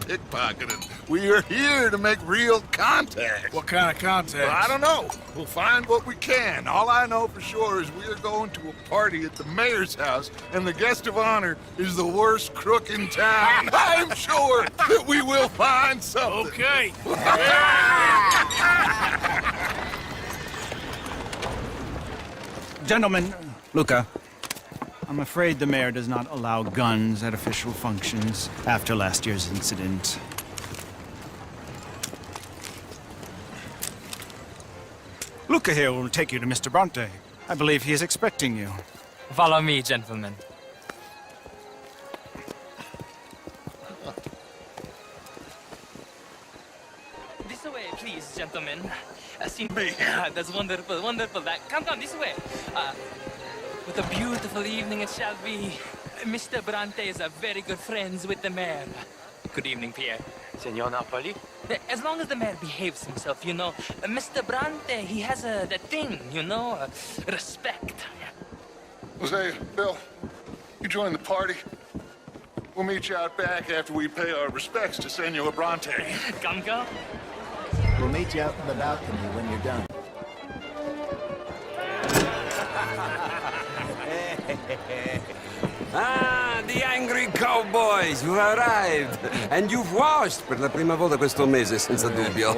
K: pickpocketing. We are here to make real contact.
D: What kind of contact?
K: Well, I don't know. We'll find what we can. All I know for sure is we are going to a party at the mayor's house, and the guest of honor is the worst crook in town. I'm sure that we will find something.
D: Okay.
H: Gentlemen, Luca, I'm afraid the mayor does not allow guns at official functions after last year's incident. Luca here will take you to Mr. Bronte. I believe he is expecting you.
N: Follow me, gentlemen. This way, please, gentlemen. See me. That's wonderful, wonderful. Come this way. What a beautiful evening it shall be. Mr. Bronte is a very good friends with the mayor. Good evening, Pierre.
Q: Senor Napoli?
N: As long as the mayor behaves himself, you know. Mr. Bronte, he has that thing, you know, respect.
K: Hosea, Bill, you join the party. We'll meet you out back after we pay our respects to Senor Bronte.
N: Come.
B: We'll meet you out in the balcony when you're done.
F: Ah, the angry cowboys, you arrived. And you've washed per la prima volta questo mese, senza dubbio.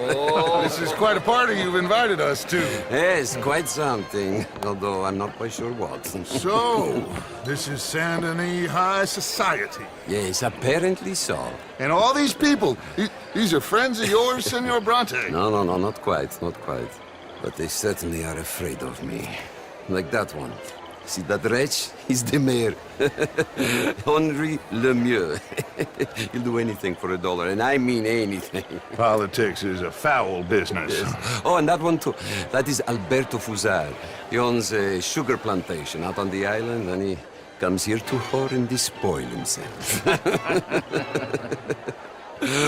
K: This is quite a party you've invited us to.
F: Yes, quite something. Although I'm not quite sure what.
K: So, this is Saint Denis High Society.
F: Yes, apparently so.
K: And all these people, these are friends of yours, Senor Bronte?
F: No, not quite. But they certainly are afraid of me. Like that one. See that wretch? He's the mayor. Henri Lemieux. He'll do anything for $1, and I mean anything.
K: Politics is a foul business.
F: Yes. Oh, and that one too. That is Alberto Fusar. He owns a sugar plantation out on the island, and he comes here to whore and despoil himself.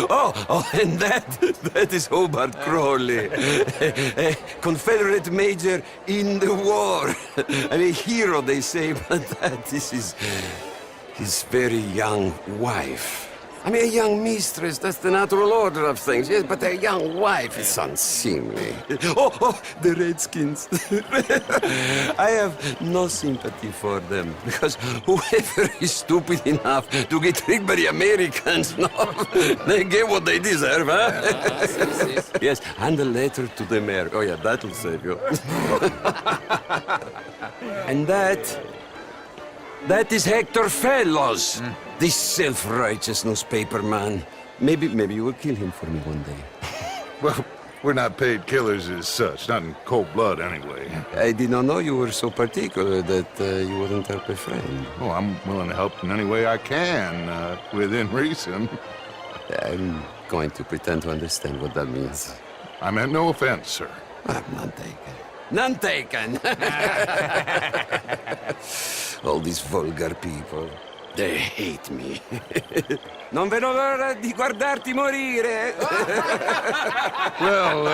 F: Oh, and that is Hobart Crawley, a Confederate major in the war. I mean, hero, they say, but that is his very young wife. I mean, a young mistress, that's the natural order of things, yes, but a young wife is unseemly. Oh, the Redskins. I have no sympathy for them, because whoever is stupid enough to get tricked by the Americans, no, they get what they deserve, huh? Yes, and a letter to the mayor. Oh, yeah, that'll save you. And that is Hector Fellows. This self-righteous newspaper man. Maybe you will kill him for me one day.
K: Well, we're not paid killers as such, not in cold blood anyway.
F: I did not know you were so particular that you wouldn't help a friend.
K: Oh, I'm willing to help in any way I can, within reason.
F: I'm going to pretend to understand what that means.
K: I meant no offense, sir.
F: None taken. None taken! All these vulgar people. They hate me. Non vedo l'ora di guardarti morire.
K: Well,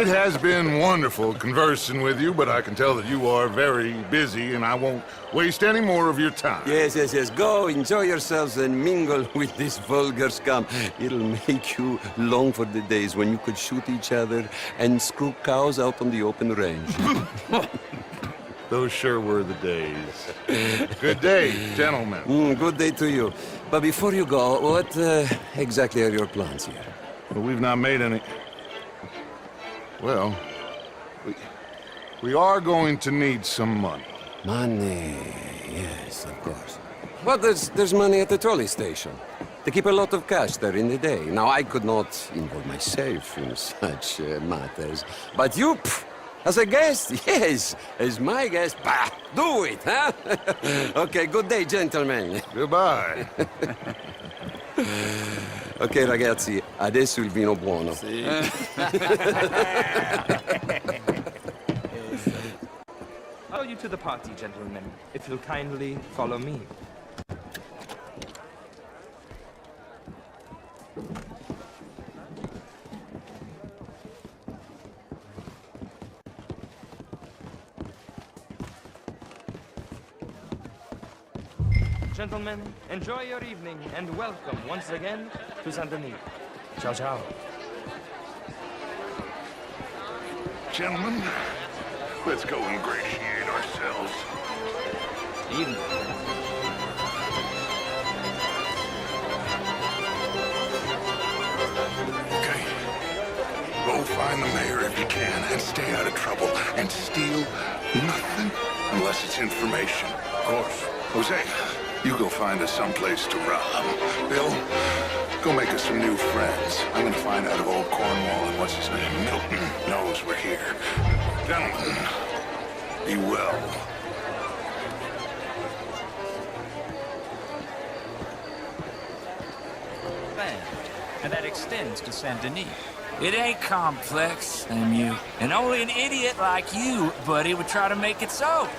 K: It has been wonderful conversing with you, but I can tell that you are very busy, and I won't waste any more of your time.
F: Yes, yes, yes. Go, enjoy yourselves, and mingle with this vulgar scum. It'll make you long for the days when you could shoot each other and screw cows out on the open range.
K: Those sure were the days. Good day, gentlemen.
F: Good day to you. But before you go, what exactly are your plans here?
K: Well, we've not made any... Well, we are going to need some money.
F: Money, yes, of course. But there's money at the trolley station. They keep a lot of cash there in the day. Now, I could not involve myself in such matters. But you, as a guest, yes, as my guest, bah, do it, huh? Okay, good day, gentlemen.
K: Goodbye.
F: Ok, ragazzi, adesso il vino buono.
N: Sì. Follow you to the party, gentlemen, if you'll kindly follow me. Gentlemen, enjoy your evening and welcome once again to Saint Denis. Ciao, ciao.
K: Gentlemen, let's go ingratiate ourselves.
N: Eden.
K: Okay. Go find the mayor if you can and stay out of trouble and steal nothing unless it's information. Of course. Jose, you go find us someplace to rob. Bill, go make us some new friends. I'm gonna find out if old Cornwall and what's his name, Milton, knows we're here. Gentlemen, be well.
I: And that extends to Saint Denis. It ain't complex, MU. And only an idiot like you, buddy, would try to make it so.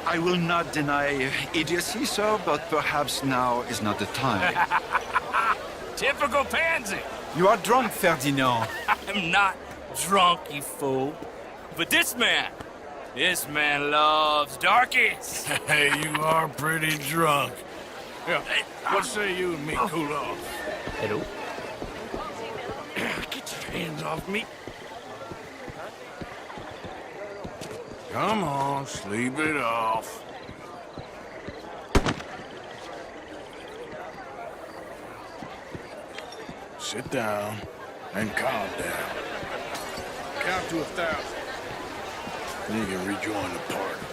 O: I will not deny idiocy, sir, but perhaps now is not the time.
I: Typical pansy.
O: You are drunk, Ferdinand.
I: I'm not drunk, you fool. But this man loves darkies.
D: Hey, you are pretty drunk. Yeah, what say you and me cool off?
I: Hello?
D: Get your hands off me. Come on, sleep it off. Sit down and calm down. Count to 1,000. Then you can rejoin the party.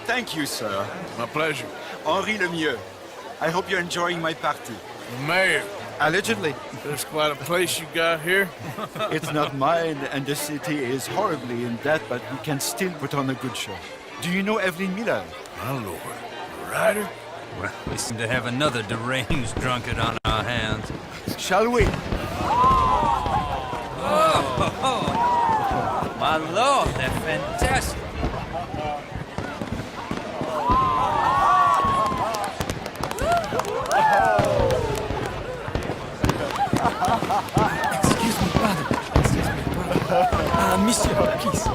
O: Thank you, sir.
D: My pleasure.
O: Henri Lemieux. I hope you're enjoying my party.
D: Mayor.
O: Allegedly.
D: There's quite a place you got here.
O: It's not mine, and the city is horribly in debt, but we can still put on a good show. Do you know Evelyn Miller?
D: My lord. A writer?
I: Well, we seem to have another deranged drunkard on our hands.
O: Shall we?
I: Oh, my lord, they're fantastic.
Q: Excuse me, brother. Monsieur, please.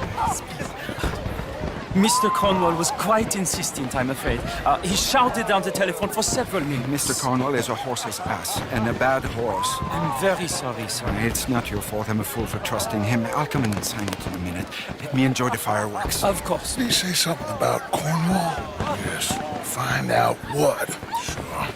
Q: Mr. Cornwall was quite insistent, I'm afraid. He shouted down the telephone for several minutes.
O: Mr. Cornwall is a horse's ass, and a bad horse.
Q: I'm very sorry, sir.
O: It's not your fault. I'm a fool for trusting him. I'll come in and sign it in a minute. Let me enjoy the fireworks.
Q: Of course.
K: Did he say something about Cornwall? Yes. Find out what. Sure.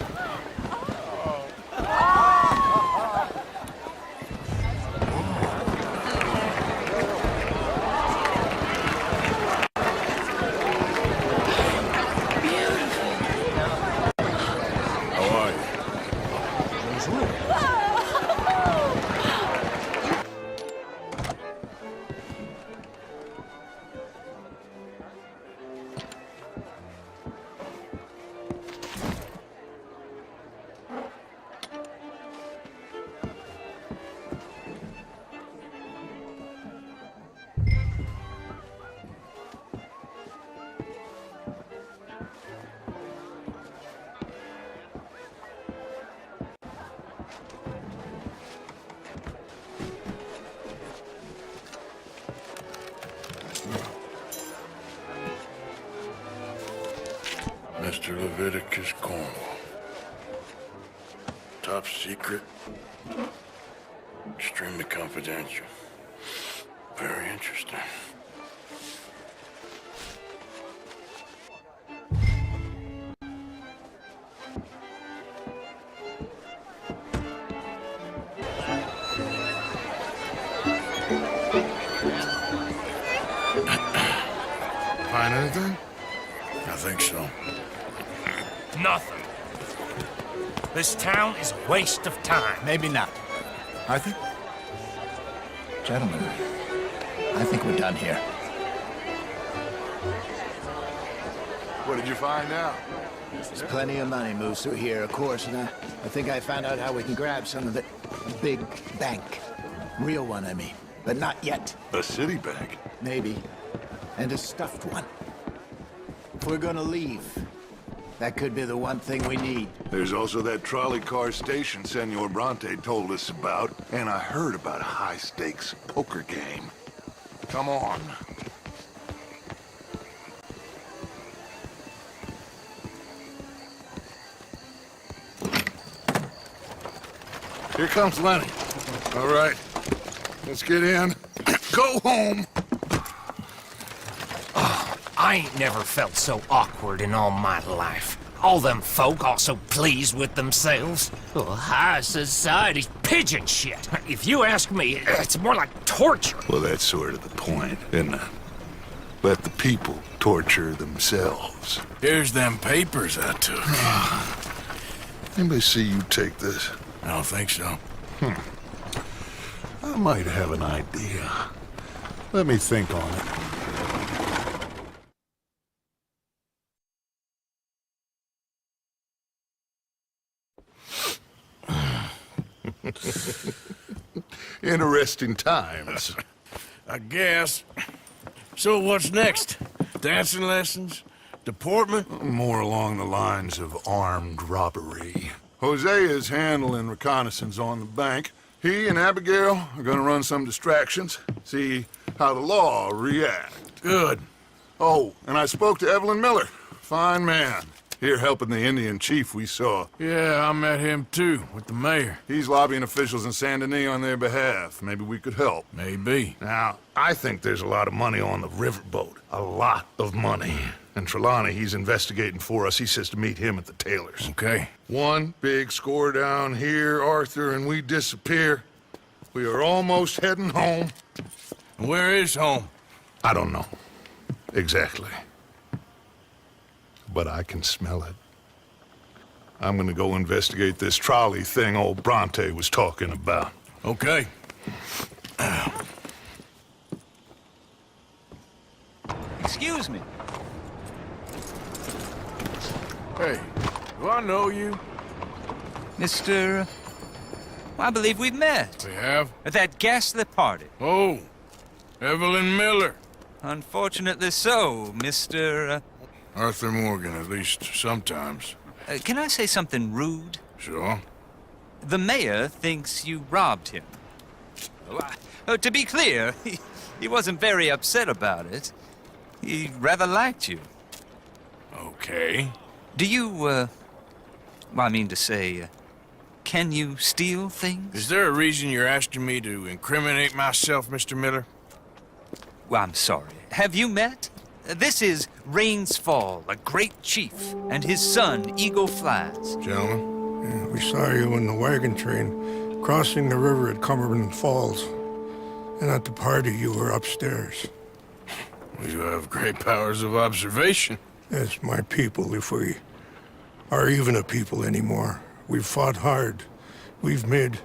D: Leviticus, Cornwall. Top secret. Extremely confidential. Very interesting.
K: Find anything?
D: I think so.
E: Nothing. This town is a waste of time.
B: Maybe not. Arthur? Gentlemen, I think we're done here.
K: What did you find out?
B: There's plenty of money moves through here, of course, and I think I found out how we can grab some of it. A big bank. Real one, I mean. But not yet.
K: A city bank?
B: Maybe. And a stuffed one. If we're gonna leave, that could be the one thing we need.
K: There's also that trolley car station Senor Bronte told us about, and I heard about a high-stakes poker game. Come on. Here comes Lenny. All right, let's get in. Go home.
E: I ain't never felt so awkward in all my life. All them folk all so pleased with themselves. Oh, high society's pigeon shit. If you ask me, it's more like torture.
K: Well, that's sort of the point, isn't it? Let the people torture themselves.
D: Here's them papers I took.
K: Anybody see you take this?
D: I don't think so.
K: I might have an idea. Let me think on it. Interesting times.
D: I guess. So what's next? Dancing lessons? Deportment?
K: More along the lines of armed robbery. Hosea is handling reconnaissance on the bank. He and Abigail are gonna run some distractions, see how the law react.
D: Good.
K: Oh, and I spoke to Evelyn Miller. Fine man. Here helping the Indian chief we saw.
D: Yeah, I met him too, with the mayor.
K: He's lobbying officials in Saint Denis on their behalf. Maybe we could help.
D: Maybe.
K: Now, I think there's a lot of money on the riverboat. A lot of money. And Trelawney, he's investigating for us. He says to meet him at the Taylor's.
D: Okay.
K: One big score down here, Arthur, and we disappear. We are almost heading home.
D: Where is home?
K: I don't know. Exactly. But I can smell it. I'm gonna go investigate this trolley thing old Bronte was talking about.
D: Okay.
I: Excuse me.
D: Hey, do I know you?
I: Mr. I believe we've met.
D: We have?
I: At that ghastly party.
D: Oh, Evelyn Miller.
I: Unfortunately so, Mr.
D: Arthur Morgan, at least sometimes.
I: Can I say something rude?
D: Sure.
I: The mayor thinks you robbed him. To be clear, he wasn't very upset about it. He rather liked you.
D: Okay.
I: Do you, well, I mean to say, can you steal things?
D: Is there a reason you're asking me to incriminate myself, Mr. Miller?
I: Well, I'm sorry. Have you met? This is Rains Fall, a great chief, and his son, Eagle Flies.
D: Gentlemen?
P: Yeah, we saw you in the wagon train crossing the river at Cumberland Falls. And at the party, you were upstairs.
D: You have great powers of observation.
P: Yes, my people, if we are even a people anymore. We've fought hard. We've made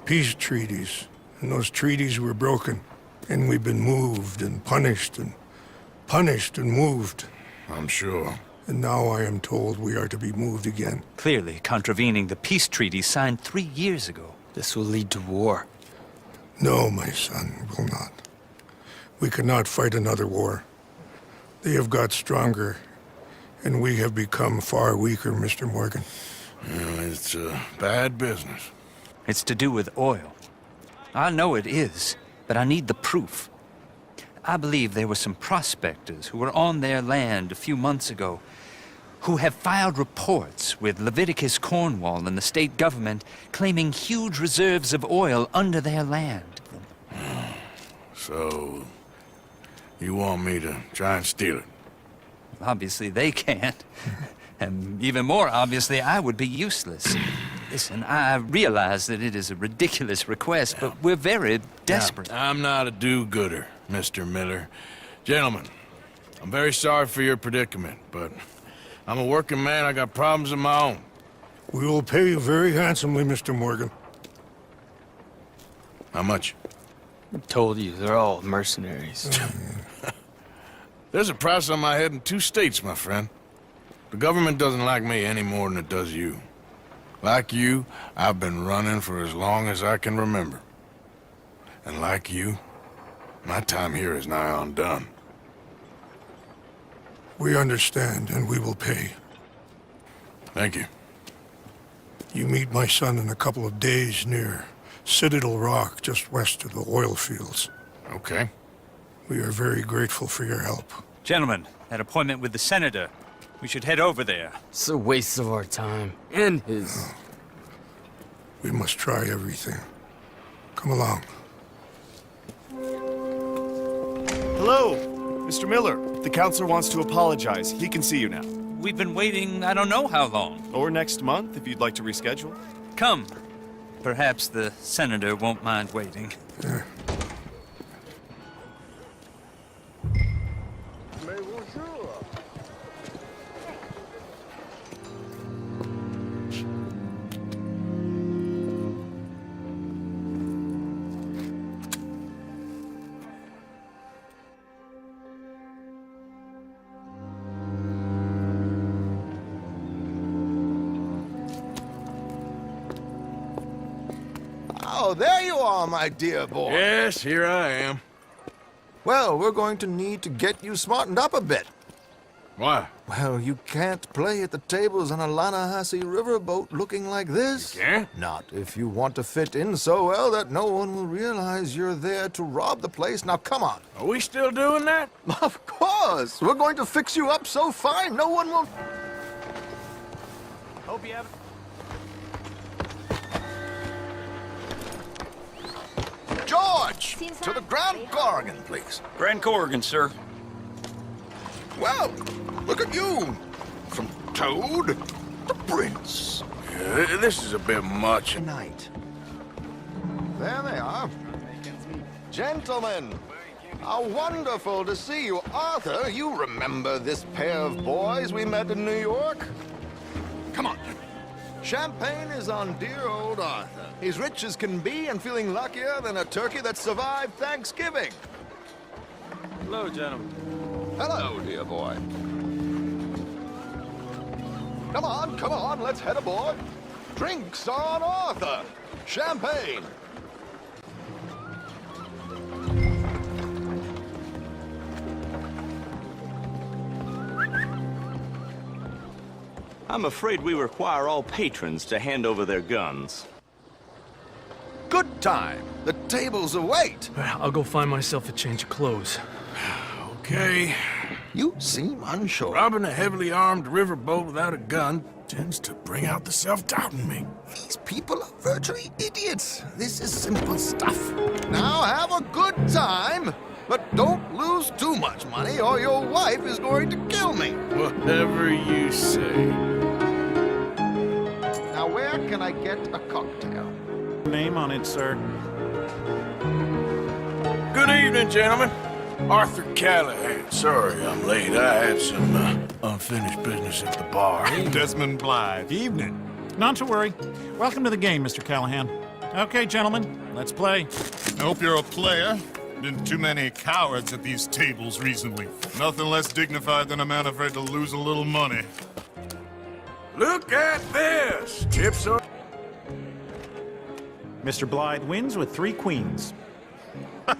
P: peace treaties, and those treaties were broken. And we've been moved and punished and moved.
D: I'm sure.
P: And now I am told we are to be moved again.
I: Clearly contravening the peace treaty signed 3 years ago.
Q: This will lead to war.
P: No, my son, it will not. We cannot fight another war. They have got stronger, and we have become far weaker, Mr. Morgan.
D: Well, it's bad business.
I: It's to do with oil. I know it is, but I need the proof. I believe there were some prospectors who were on their land a few months ago who have filed reports with Leviticus Cornwall and the state government claiming huge reserves of oil under their land.
D: So, you want me to try and steal it?
I: Obviously they can't. And even more obviously, I would be useless. Listen, I realize that it is a ridiculous request, but we're very desperate.
D: Now, I'm not a do-gooder, Mr. Miller. Gentlemen, I'm very sorry for your predicament, but I'm a working man. I got problems of my own.
P: We will pay you very handsomely, Mr. Morgan.
D: How much?
G: I told you, they're all mercenaries.
D: There's a price on my head in 2 states, my friend. The government doesn't like me any more than it does you. Like you, I've been running for as long as I can remember. And like you, my time here is nigh on done.
P: We understand, and we will pay.
D: Thank you.
P: You meet my son in a couple of days near Citadel Rock, just west of the oil fields.
D: Okay.
P: We are very grateful for your help.
H: Gentlemen, that appointment with the senator. We should head over there.
G: It's a waste of our time. And his.
P: We must try everything. Come along.
L: Hello, Mr. Miller. The counselor wants to apologize. He can see you now.
H: We've been waiting I don't know how long.
L: Or next month, if you'd like to reschedule.
H: Come. Perhaps the senator won't mind waiting.
B: Oh, there you are, my dear boy.
D: Yes, here I am.
B: Well, we're going to need to get you smartened up a bit.
D: Why?
B: Well, you can't play at the tables on a Lannahechee riverboat looking like this.
D: You can't?
B: Not if you want to fit in so well that no one will realize you're there to rob the place. Now, come on.
D: Are we still doing that?
B: Of course. We're going to fix you up so fine, no one will...
H: Hope you have...
B: George! To the Grand Corrigan, please.
H: Grand Corrigan, sir.
B: Well, look at you. From Toad to Prince.
D: Yeah, this is a bit much.
B: Tonight. There they are. Gentlemen, how wonderful to see you. Arthur, you remember this pair of boys we met in New York? Come on. Champagne is on dear old Arthur. He's rich as can be and feeling luckier than a turkey that survived Thanksgiving.
G: Hello, gentlemen.
B: Hello, dear boy. Come on, let's head aboard. Drinks on Arthur. Champagne.
M: I'm afraid we require all patrons to hand over their guns.
B: Good time. The tables await.
G: I'll go find myself a change of clothes.
D: Okay.
B: You seem unsure.
D: Robbing a heavily armed riverboat without a gun tends to bring out the self-doubt in me.
B: These people are virtually idiots. This is simple stuff. Now have a good time, but don't lose too much money or your wife is going to kill me.
D: Whatever you say.
B: Now where can I get a cocktail?
H: Name on it, sir.
D: Good evening, gentlemen. Arthur Callahan. Sorry I'm late. I had some unfinished business at the bar.
L: Desmond Blythe. Evening.
H: Not to worry. Welcome to the game, Mr. Callahan. Okay, gentlemen, let's play.
K: I hope you're a player. Been too many cowards at these tables recently. Nothing less dignified than a man afraid to lose a little money.
D: Look at this! Chips are...
H: Mr. Blythe wins with 3 queens.